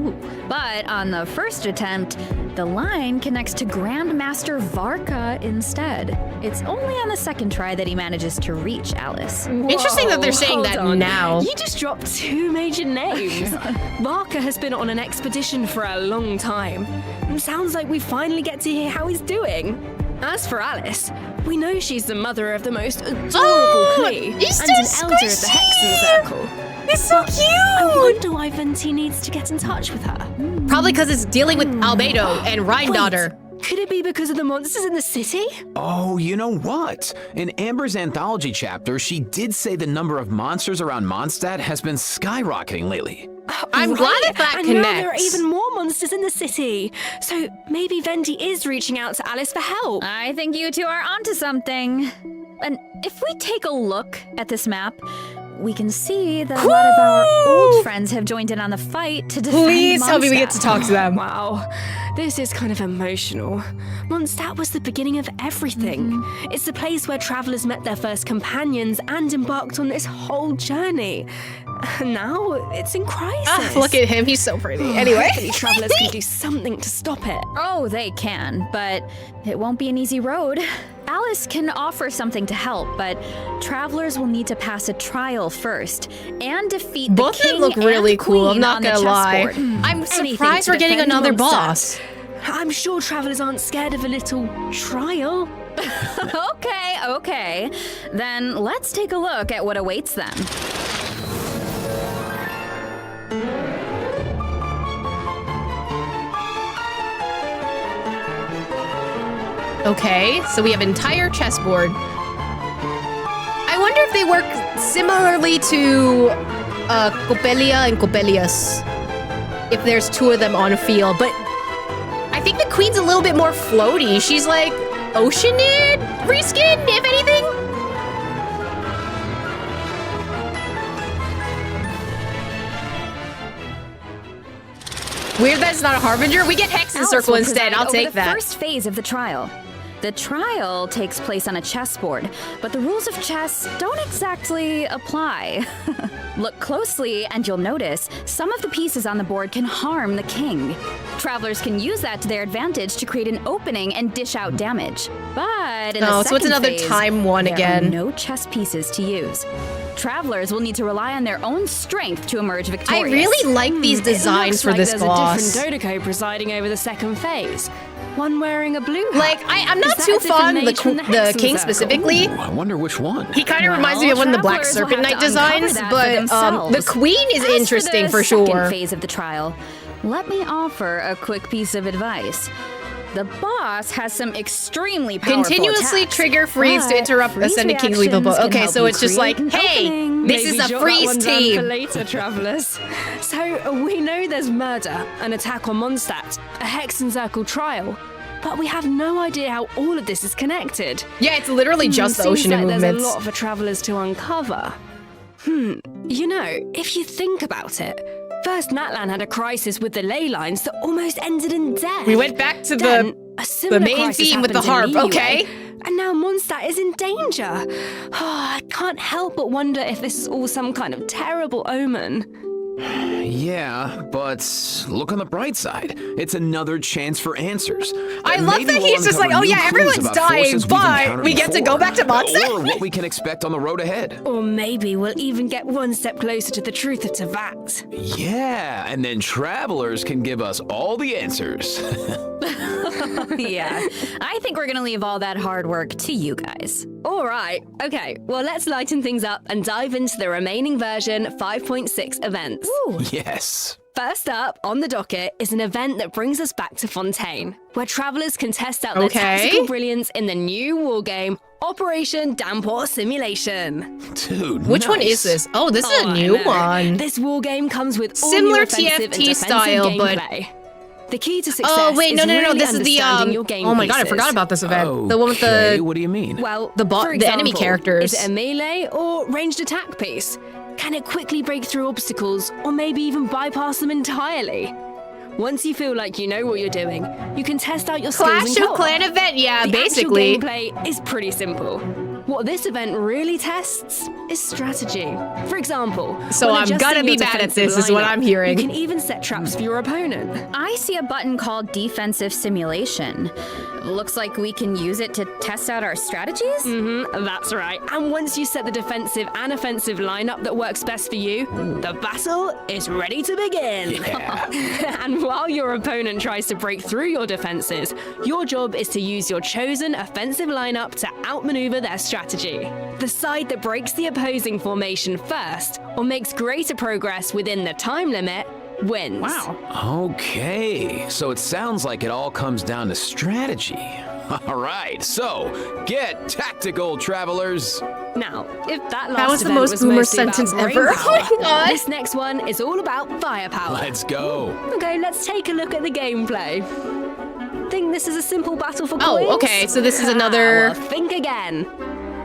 But on the first attempt, the line connects to Grandmaster Varka instead. It's only on the second try that he manages to reach Alice. Interesting that they're saying Hold that on. now. You just dropped two major names. Varka has been on an expedition for a long time. Sounds like we finally get to hear how he's doing. As for Alice, we know she's the mother of the most adorable Klee he's and so an elder of the squishy. Hexen Circle. It's so I cute! wonder why Venti needs to get in touch with her. Probably because it's dealing with Albedo and Rheindotter. Wait, could it be because of the monsters in the city? Oh, you know what? In Amber's anthology chapter, she did say the number of monsters around MONDSTADT has been skyrocketing lately. I'm glad that and now there are connects. even more monsters in the city. So maybe Venti is reaching out to Alice for help. I think you two are onto something. And if we take a look at this map, we can see that a lot of our old friends have joined in on the fight to defend Please tell me we get MONDSTADT. to talk to them. Wow, this is kind of emotional. MONDSTADT was the beginning of everything. It's the place where travelers met their first companions and embarked on this whole journey. Now it's in crisis. Ah, look at him, he's so pretty. Anyway. Hopefully travelers can do something to stop it. Oh, they can, but it won't be an easy road. Alice can offer something to help, but travelers will need to pass a trial first and defeat Both the of king them look really and cool, I'm queen not on the gonna lie. chessboard. I'm Anything surprised to we're getting defend another MONDSTADT. boss. I'm sure travelers aren't scared of a little trial. Okay. Then let's take a look at what awaits them. Okay, so we have entire chessboard. I wonder if they work similarly to Coppelia and Coppelius. If there's two of them on a field, but I think the queen's a little bit more floaty. She's like Oceanid reskin, if anything. Weird that it's not a harbinger. We get Hexen Alice Circle will instead. preside I'll over take the that. first phase of the trial. The trial takes place on a chessboard, but the rules of chess don't exactly apply. Look closely and you'll notice some of the pieces on the board can harm the king. Travelers can use that to their advantage to create an opening and dish out damage. But in the Oh, so it's second another phase, time one there again. are no chess pieces to use. Travelers will need to rely on their own strength to emerge I victorious. really like these designs It looks for like this there's boss. a different Dodoco presiding over the second phase. one wearing a blue hat. Like, I'm not Is that too a different fond of mage from the Hexen king Circle? specifically. Ooh, I wonder which one. He kind of reminds me of one of the Black Travelers will Serpent have Knight to uncover designs, that for but the themselves. queen is As interesting for the for second sure. phase of the trial, let me offer a quick piece of advice. The boss has some extremely powerful Continuously attacks, trigger freeze to but interrupt freeze Ascended King's lethal blow. reactions can Okay, help so you it's just like, create an hey, opening. this Maybe is a jot that freeze one down for team. later, travellers. So we know there's murder, an attack on MONDSTADT, a Hexen Circle trial, but we have no idea how all of this is connected. Yeah, it's literally just the Seems ocean like of there's movements. a lot for travellers to uncover. You know, if you think about it, first Natlan had a crisis with the ley lines that almost ended in death. We went back to Then, a the similar main crisis theme with the happened harp, in Liyue, okay? And now MONDSTADT is in danger. I can't help but wonder if this is all some kind of terrible omen. Yeah, but look on the bright side. It's another chance for answers. I love Maybe that we'll he's just like, uncover oh new yeah, clues everyone's about dying, forces we've but encountered we get to go before. back to Mondstadt? Or what we can expect on the road ahead. Or maybe we'll even get one step closer to the truth of Teyvat. Yeah, and then travelers can give us all the answers. Yeah, I think we're gonna leave all that hard work to you guys. All right, okay, well, let's lighten things up and dive into the remaining version 5.6 events. Yes. First up on the docket is an event that brings us back to Fontaine, where travelers can test out their Okay. tactical brilliance in the new wargame, Operation Downpour Simulation. Dude, Which one nice. is this? Oh, this is a I new know. one. This wargame comes with all Similar new offensive and TFT defensive style, but- gameplay. The key to success Oh wait, no, is no, no, really this is the understanding your game oh my god, I pieces. forgot about this event. The one with Okay, the what do you mean? Well, The for the enemy example, characters. Is it a melee or ranged attack piece? Can it quickly break through obstacles or maybe even bypass them entirely? Once you feel like you know what you're doing, you can test out your skills Clash in of co-op. Clan event, yeah, The basically. actual gameplay is pretty simple. What this event really tests is strategy. For example, So when I'm adjusting gonna be your bad at defensive this, is what lineup, I'm hearing. You can even set traps for your opponent. I see a button called Defensive Simulation. Looks like we can use it to test out our strategies? That's right. And once you set the defensive and offensive lineup that works best for you, the battle is ready to begin. And while your opponent tries to break through your defenses, your job is to use your chosen offensive lineup to outmaneuver their strategy. The side that breaks the opposing formation first or makes greater progress within the time limit wins. Wow. Okay, so it sounds like it all comes down to strategy. All right, so get tactical, travelers. Now, if that last That was the event most boomer mostly about sentence brain ever. Oh my power, God. This next one is all about firepower. Let's go. Okay, let's take a look at the gameplay. Think this is a simple battle for Oh, coins? okay, so this is another- Well, think again.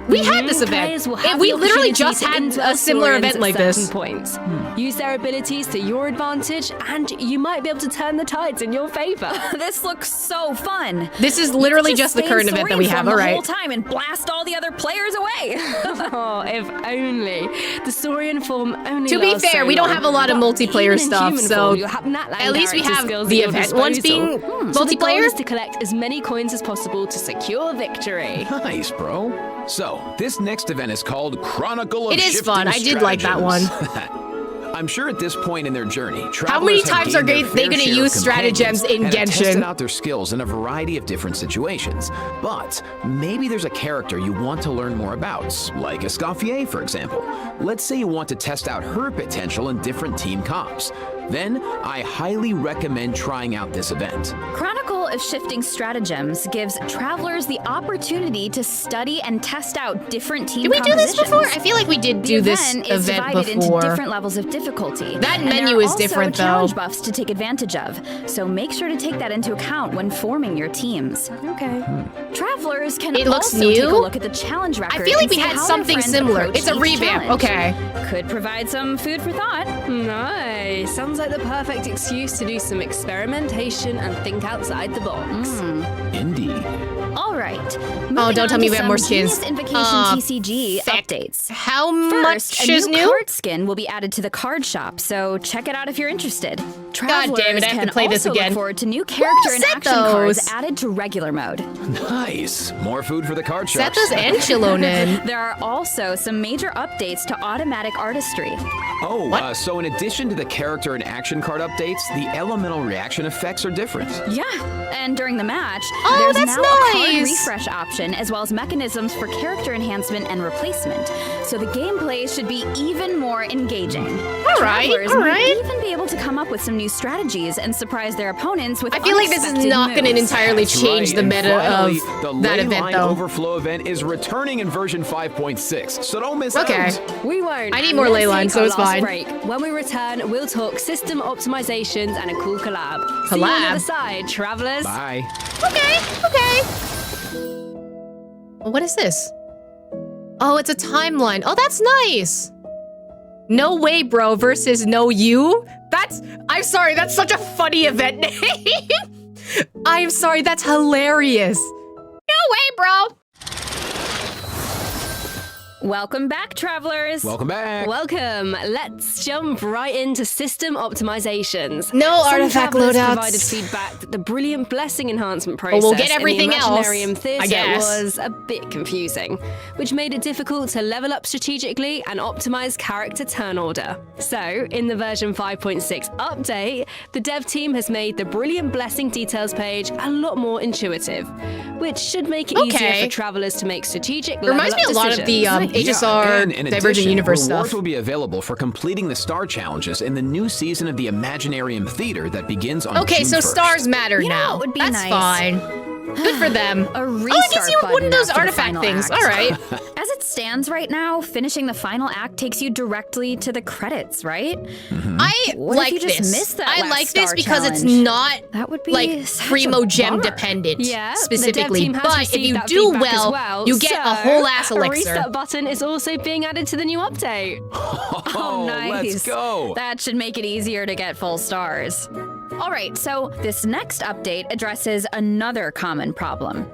We had this event. Players will And have we the literally opportunity just to had interact a similar with event at like certain this. Points. Use their abilities to your advantage, and you might be able to turn the tides in your favor. This looks so fun. This is literally just the stay current event that we Saurian have, form the alright. whole time and blast all the other players away. Oh, if only. The Saurian form only To be lasts fair, so we don't long, have a lot of but multiplayer even in stuff, human so form, you'll have Natlan at least we character have skills the at your event ones being disposal. So the goal multiplayer. is to collect as many coins as possible to secure victory. Nice, bro. So, this next event is called Chronicle of It is Shifting fun. I did like that one. Stratagems. I'm sure at this point in their journey, How many travelers have times are gained their they fair gonna share of use stratagems in companions and have Genshin? tested out their skills in a variety of different situations. But maybe there's a character you want to learn more about, like Escoffier, for example. Let's say you want to test out her potential in different team comps. Then, I highly recommend trying out this event. Chronicle of Shifting Stratagems gives travelers the opportunity to study and test out different team Did we do this compositions. before? I feel like we did do The this event is event divided before. into different levels of difficulty. That and menu there are is also different, though. challenge buffs to take advantage of, so make sure to take that into account when forming your teams. Okay. Travelers can It looks also take a new? look at the challenge record. I feel like and we see had how their something friends similar. approach It's a each revamp. challenge. Okay. Could provide some food for thought. Nice. Sounds like the perfect excuse to do some experimentation and think outside the box. Indeed. All right. Oh, don't tell me we have more skins. Invocation TCG Feck. updates. How First, much a is new new? card skin will be added to the card shop, so check it out if you're interested. Travelers damn it, I have to can play this also again. look forward to new character and set action cards those? added to regular mode. Nice. More food for the card Set sharks. those and Chilonen. There are also some major updates to automatic artistry. Oh, so in addition to the character and action card updates, the elemental reaction effects are different. Yeah, and during the match, Oh, there's that's now a card nice. refresh option as well as mechanisms for character enhancement and replacement. So the gameplay should be even more engaging. All right, Travelers all might right. even be able to come up with some new strategies and surprise their opponents with I feel like this is unexpected not going to moves. entirely That's change right, the and meta finally, of the that ley event, line though. overflow event is returning in version 5.6, so don't miss Okay. out. We won't. I need And more let's ley lines, take so our it's last fine. Break. When we return, we'll talk system optimizations and a cool collab. See you on the Collab? other side, travelers. Bye. Okay. What is this? Oh, it's a timeline. Oh, that's nice. No Way Bro versus No You. I'm sorry, that's such a funny event name. I'm sorry, that's hilarious. No way, bro. Welcome back, travelers. Welcome back. Welcome. Let's jump right into system optimizations. No Some artifact travelers loadouts. provided feedback that the brilliant blessing enhancement process we'll get everything in the else, Imaginarium Theatre I guess. was a bit confusing, which made it difficult to level up strategically and optimize character turn order. So, in the version 5.6 update, the dev team has made the brilliant blessing details page a lot more intuitive, which should make it easier Okay. for travelers to make strategic Reminds me a lot of the HSR and in Divergent addition, Universe rewards stuff. will be available for completing the star challenges in the new season of the Imaginarium Theater that begins on Okay, June so 1st. stars matter You know now. what would be That's nice? fine. Good for them. A Oh, I restart guess you button wouldn't those after the artifact final things. act. All right. As it stands right now, finishing the final act takes you directly to the credits, right? I What if like you just this. missed that I last like this star because it's challenge? not That would be like such a primo gem bummer. dependent Yeah, the dev specifically. team has But if received you that do feedback as well, you get a whole ass A elixir. restart button is also being added to the new update. Oh, Nice. let's go. That should make it easier to get full stars. All right, so this next update addresses another common problem.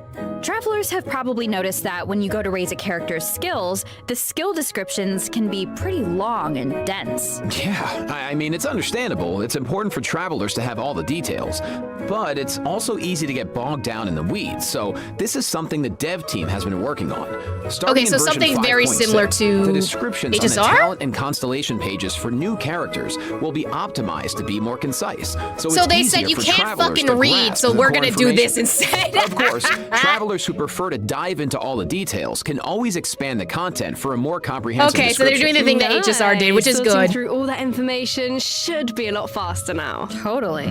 Travelers have probably noticed that when you go to raise a character's skills, the skill descriptions can be pretty long and dense. Yeah, I mean, it's understandable. It's important for travelers to have all the details. But it's also easy to get bogged down in the weeds, so this is something the dev team has been working on. Starting Okay, in so version something very 5.6, similar to the descriptions on the HSR? talent and constellation pages for new characters will be optimized to be more concise. So So it's they easier said you for can't travelers fucking to read, grasp so the we're core gonna do this information. instead. Of course, travelers who prefer to dive into all the details can always expand the content for a more comprehensive Okay, so they're doing the thing that HSR did, which is Sorting good. through all that information should be a lot faster now. Totally.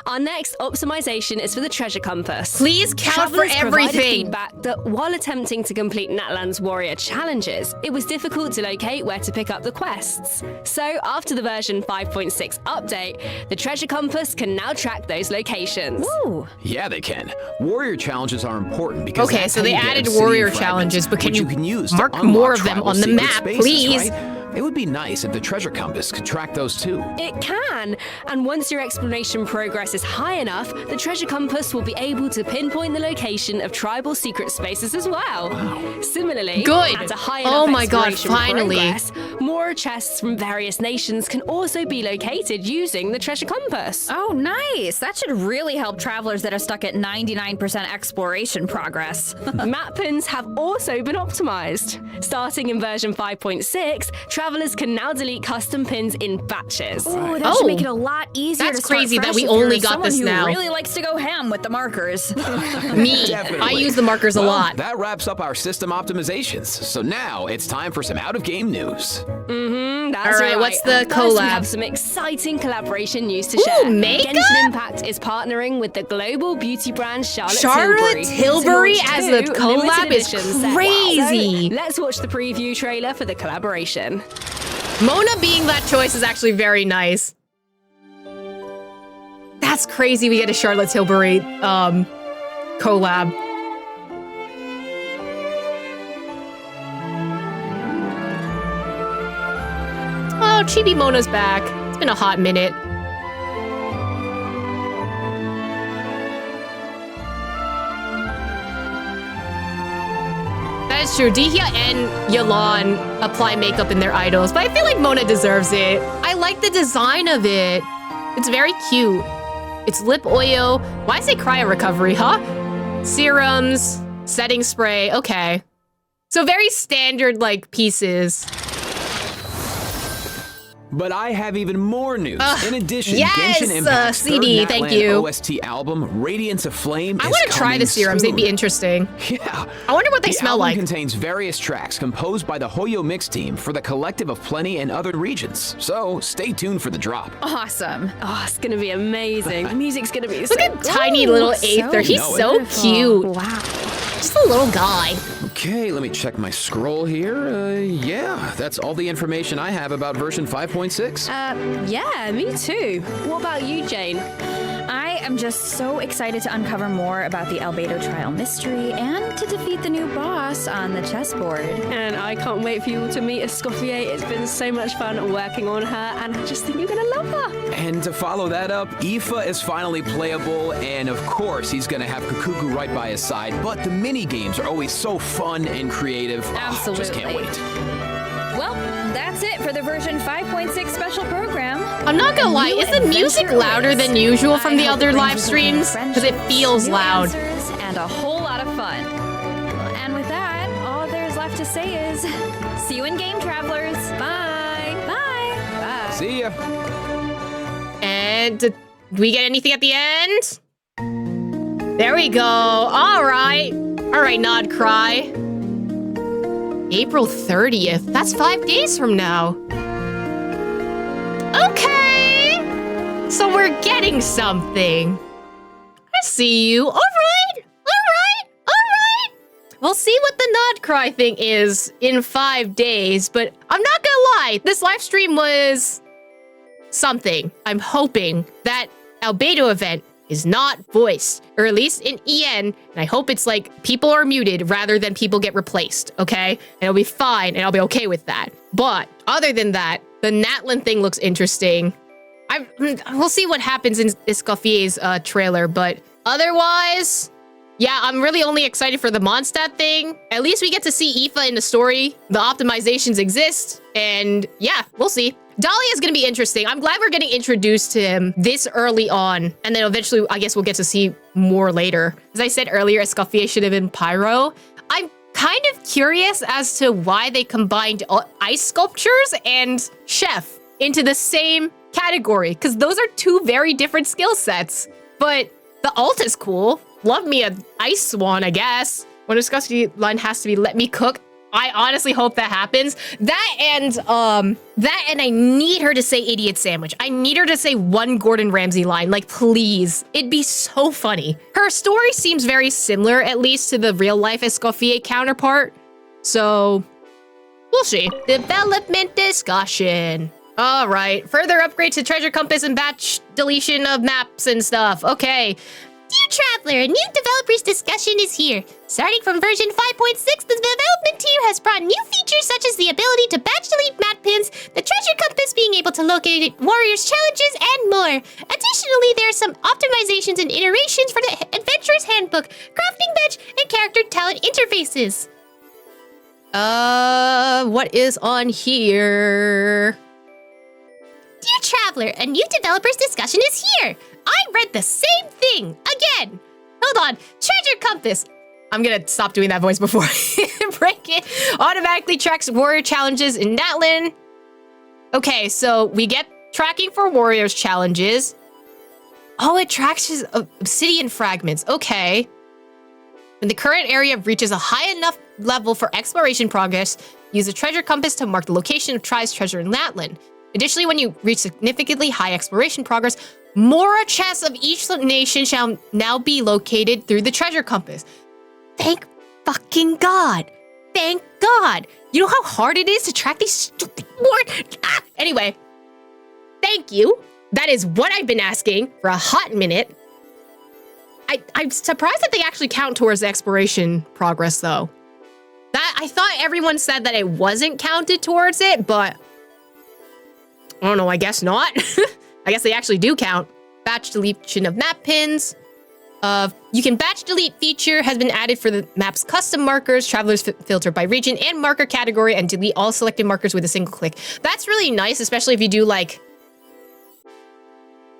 Our next optimization is for the treasure compass. Please count for Travelers provided everything. feedback that while attempting to complete Natlan's warrior challenges, it was difficult to locate where to pick up the quests. So after the version 5.6 update, the treasure compass can now track those locations. Ooh. Yeah, they can. Warrior challenges are important because Okay, that's so how they you get added obsidian warrior fragments, challenges, but can which you can use to mark unlock more of them tribal on the secret map, spaces, please? right? It would be nice if the treasure compass could track those too. It can, and once your exploration progress is high enough, the treasure compass will be able to pinpoint the location of tribal secret spaces as well. Similarly, Good. at a high Oh enough my God, exploration finally. progress, more chests from various nations can also be located using the treasure compass. Oh, nice. That should really help travelers that are stuck at 99% exploration progress. Map pins have also been optimized. Starting in version 5.6, travelers can now delete custom pins in batches. Ooh, that Oh. should make it a lot easier That's to start crazy that fresh we if you're only got someone this who now. really likes to go ham with the markers. Me, Definitely. I use the markers a Well, lot. That wraps up our system optimizations. So now it's time for some out-of-game news. That's All right, what's the First, we collab? have some exciting collaboration news to Ooh, share. makeup? Genshin Impact is partnering with the global beauty brand Charlotte Charlotte Tilbury to launch as the 2 collab limited is edition sets. crazy. So, let's watch the preview trailer for the collaboration. Mona being that choice is actually very nice. That's crazy we get a Charlotte Tilbury collab. Oh, Chibi Mona's back. It's been a hot minute. is true. Dihya and Yelan apply makeup in their idols, but I feel like Mona deserves it. I like the design of it. It's very cute. It's lip oil. Why say cryo recovery, huh? Serums, setting spray. Okay. So very standard, like, pieces. But I have even more news. In addition, yes, Genshin Impact's CD, third thank Natlan you. OST album, Radiance of Flame, I want to try the serums. They'd be interesting. Yeah. I wonder what they smell like. The album contains various tracks composed by the Hoyo Mix team for the Collective of Plenty and other regions. So stay tuned for the drop. Awesome. Oh, it's gonna be amazing. The music's gonna be Look at tiny little Aether. He's so cute. Wow. Just a little guy. Okay, let me check my scroll here. Yeah, that's all the information I have about version 5.6. Yeah, me too. What about you, Jane? I am just so excited to uncover more about the Albedo trial mystery and to defeat the new boss on the chessboard. And I can't wait for you all to meet Escoffier. It's been so much fun working on her, and I just think you're gonna love her. And to follow that up, Aoife is finally playable, and of course he's gonna have Kukuku right by his side, but the mini games are always so fun and creative. Absolutely. Just can't wait. Well, that's it for the version 5.6 special program. I'm not gonna lie, is the music louder than usual from the other live streams? Because it feels loud. And a whole lot of fun. And with that, all there's left to say is, see you in game, travelers. Bye. Bye. Bye. See ya. And did we get anything at the end? There we go. All right. All right, Nod Cry. April 30th. That's 5 days from now. Okay. So we're getting something. I see you. All right. We'll see what the Nod Cry thing is in 5 days, but I'm not gonna lie. This live stream was something. I'm hoping that Albedo event is not voiced, or at least in EN, and I hope it's like people are muted rather than people get replaced, okay? And it'll be fine, and I'll be okay with that. But other than that, the Natlan thing looks interesting. We'll see what happens in Escoffier's trailer, but otherwise, yeah, I'm really only excited for the MONDSTADT thing. At least we get to see Aoife in the story. The optimizations exist, and yeah, we'll see. Dahlia is going to be interesting. I'm glad we're getting introduced to him this early on. And then eventually, I guess we'll get to see more later. As I said earlier, Escoffier should have been Pyro. I'm kind of curious as to why they combined ice sculptures and chef into the same category. Because those are two very different skill sets. But the alt is cool. Love me an ice swan, I guess. One Escoffier line has to be, let me cook. I honestly hope that happens. That and I need her to say idiot sandwich. I need her to say one Gordon Ramsay line, like please. It'd be so funny. Her story seems very similar, at least to the real life Escoffier counterpart. So we'll see. Development discussion. All right, further upgrade to treasure compass and batch deletion of maps and stuff. Okay. Dear Traveler, a new developers discussion is here. Starting from version 5.6, the development team has brought new features such as the ability to batch delete map pins, the treasure compass being able to locate warriors' challenges, and more. Additionally, there are some optimizations and iterations for the Adventurer's Handbook, crafting bench, and character talent interfaces. What is on here? Dear Traveler, a new developers discussion is here. I read the same thing again. Hold on. Treasure compass. I'm gonna stop doing that voice before I break it. Automatically tracks warrior challenges in Natlan. Okay, so we get tracking for warriors challenges. Oh, it tracks his obsidian fragments. Okay. When the current area reaches a high enough level for exploration progress, use a treasure compass to mark the location of Tri's treasure in Natlan. Additionally, when you reach significantly high exploration progress, more chests of each nation shall now be located through the treasure compass. Thank fucking God. Thank God. You know how hard it is to track these stupid words? Anyway, thank you. That is what I've been asking for a hot minute. I'm surprised that they actually count towards the exploration progress, though. I thought everyone said that it wasn't counted towards it, but I don't know, I guess not. I guess they actually do count. Batch deletion of map pins. You can batch delete feature has been added for the map's custom markers. Travelers filter by region and marker category and delete all selected markers with a single click. That's really nice, especially if you do like...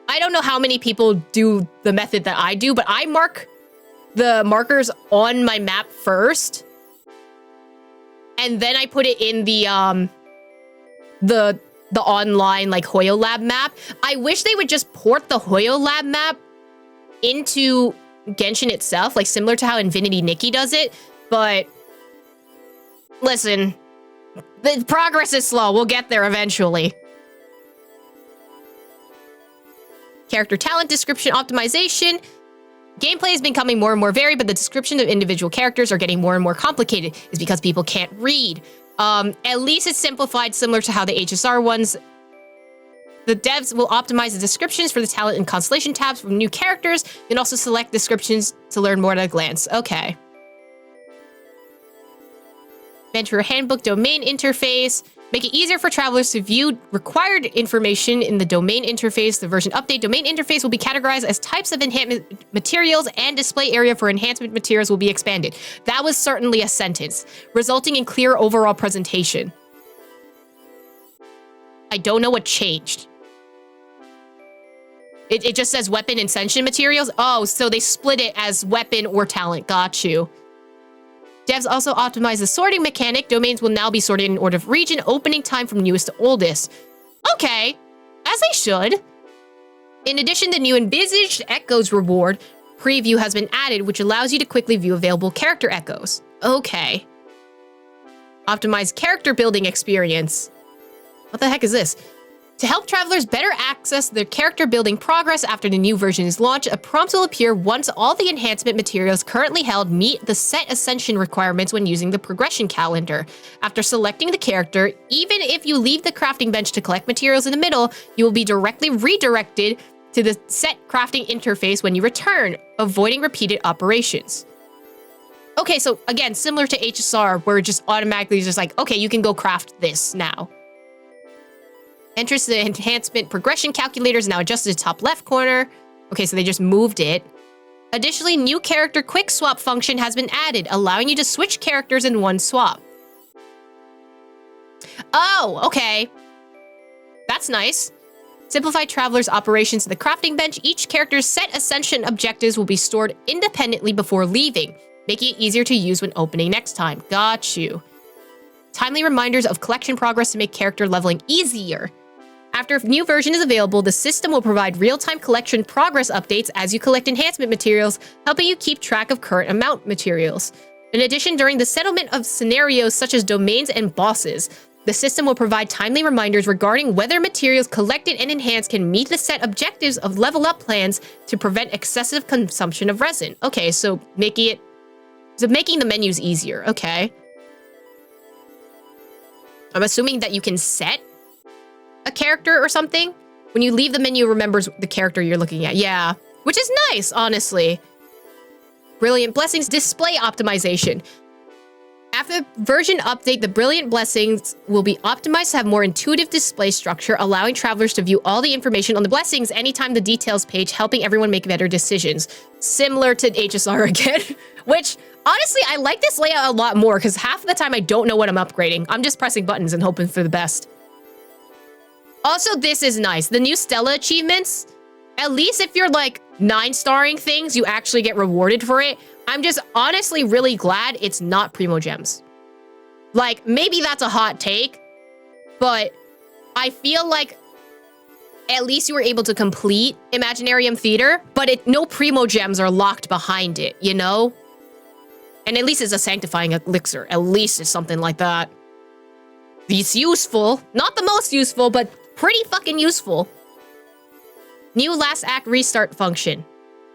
I don't know how many people do the method that I do, but I mark the markers on my map first. And then I put it in the online like Hoyo Lab map. I wish they would just port the Hoyo Lab map into Genshin itself, like similar to how Infinity Nikki does it, but listen, the progress is slow. We'll get there eventually. Character talent description optimization. Gameplay is becoming more and more varied, but the description of individual characters are getting more and more complicated. It's because people can't read. At least it's simplified, similar to how the HSR ones. The devs will optimize the descriptions for the talent and constellation tabs for new characters, and also select descriptions to learn more at a glance. Okay. Adventurer Handbook Domain Interface. Make it easier for travelers to view required information in the domain interface. The version update domain interface will be categorized as types of enhancement materials, and display area for enhancement materials will be expanded. That was certainly a sentence, resulting in clear overall presentation. I don't know what changed. It just says weapon and ascension materials. Oh, so they split it as weapon or talent. Got you. Devs also optimize the sorting mechanic. Domains will now be sorted in order of region, opening time from newest to oldest. Okay, as they should. In addition, the new envisaged echoes reward preview has been added, which allows you to quickly view available character echoes. Okay. Optimize character building experience. What the heck is this? To help travelers better access their character building progress after the new version is launched, a prompt will appear once all the enhancement materials currently held meet the set ascension requirements when using the progression calendar. After selecting the character, even if you leave the crafting bench to collect materials in the middle, you will be directly redirected to the set crafting interface when you return, avoiding repeated operations. Okay, so again, similar to HSR, where it just automatically is just like, okay, you can go craft this now. Entrance to the enhancement progression calculator is now adjusted to the top left corner. Okay, so they just moved it. Additionally, new character quick swap function has been added, allowing you to switch characters in one swap. Oh, okay. That's nice. Simplify travelers' operations in the crafting bench. Each character's set ascension objectives will be stored independently before leaving, making it easier to use when opening next time. Got you. Timely reminders of collection progress to make character leveling easier. After a new version is available, the system will provide real-time collection progress updates as you collect enhancement materials, helping you keep track of current amount materials. In addition, during the settlement of scenarios such as domains and bosses, the system will provide timely reminders regarding whether materials collected and enhanced can meet the set objectives of level up plans to prevent excessive consumption of resin. Okay, so making the menus easier. Okay. I'm assuming that you can set a character or something. When you leave the menu, it remembers the character you're looking at. Yeah, which is nice, honestly. Brilliant Blessings display optimization. After the version update, the Brilliant Blessings will be optimized to have more intuitive display structure, allowing travelers to view all the information on the blessings anytime the details page, helping everyone make better decisions. Similar to HSR again, which honestly, I like this layout a lot more because half of the time I don't know what I'm upgrading. I'm just pressing buttons and hoping for the best. Also, this is nice. The new Stella achievements, at least if you're like 9-starring things, you actually get rewarded for it. I'm just honestly really glad it's not Primo Gems. Like, maybe that's a hot take, but I feel like at least you were able to complete Imaginarium Theater, but no Primo Gems are locked behind it, you know? And at least it's a sanctifying elixir. At least it's something like that. It's useful. Not the most useful, but pretty fucking useful. New last act restart function.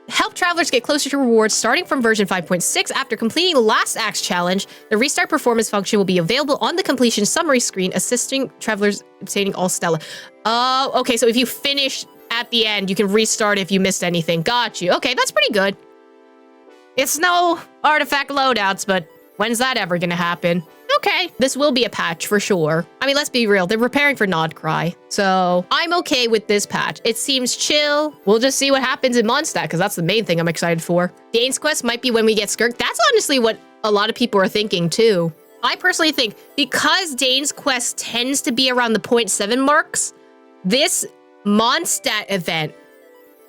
Help travelers get closer to rewards starting from version 5.6. After completing the last act's challenge, the restart performance function will be available on the completion summary screen, assisting travelers obtaining all Stella. Oh, okay, so if you finish at the end, you can restart if you missed anything. Got you. Okay, that's pretty good. It's no artifact loadouts, but when's that ever gonna happen? okay. This will be a patch for sure. I mean, let's be real. They're preparing for Nod Cry. So I'm okay with this patch. It seems chill. We'll just see what happens in MONDSTADT because that's the main thing I'm excited for. Dane's Quest might be when we get Skirk. That's honestly what a lot of people are thinking too. I personally think because Dane's Quest tends to be around the 0.7 marks, this MONDSTADT event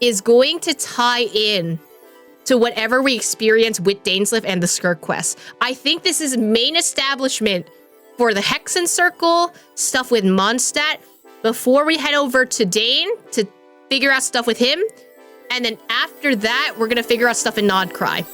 is going to tie in to whatever we experience with Dainsliff and the Skirk Quest. I think this is main establishment for the Hexen Circle, stuff with MONDSTADT, before we head over to Dane to figure out stuff with him. And then after that, we're going to figure out stuff in Nod Cry.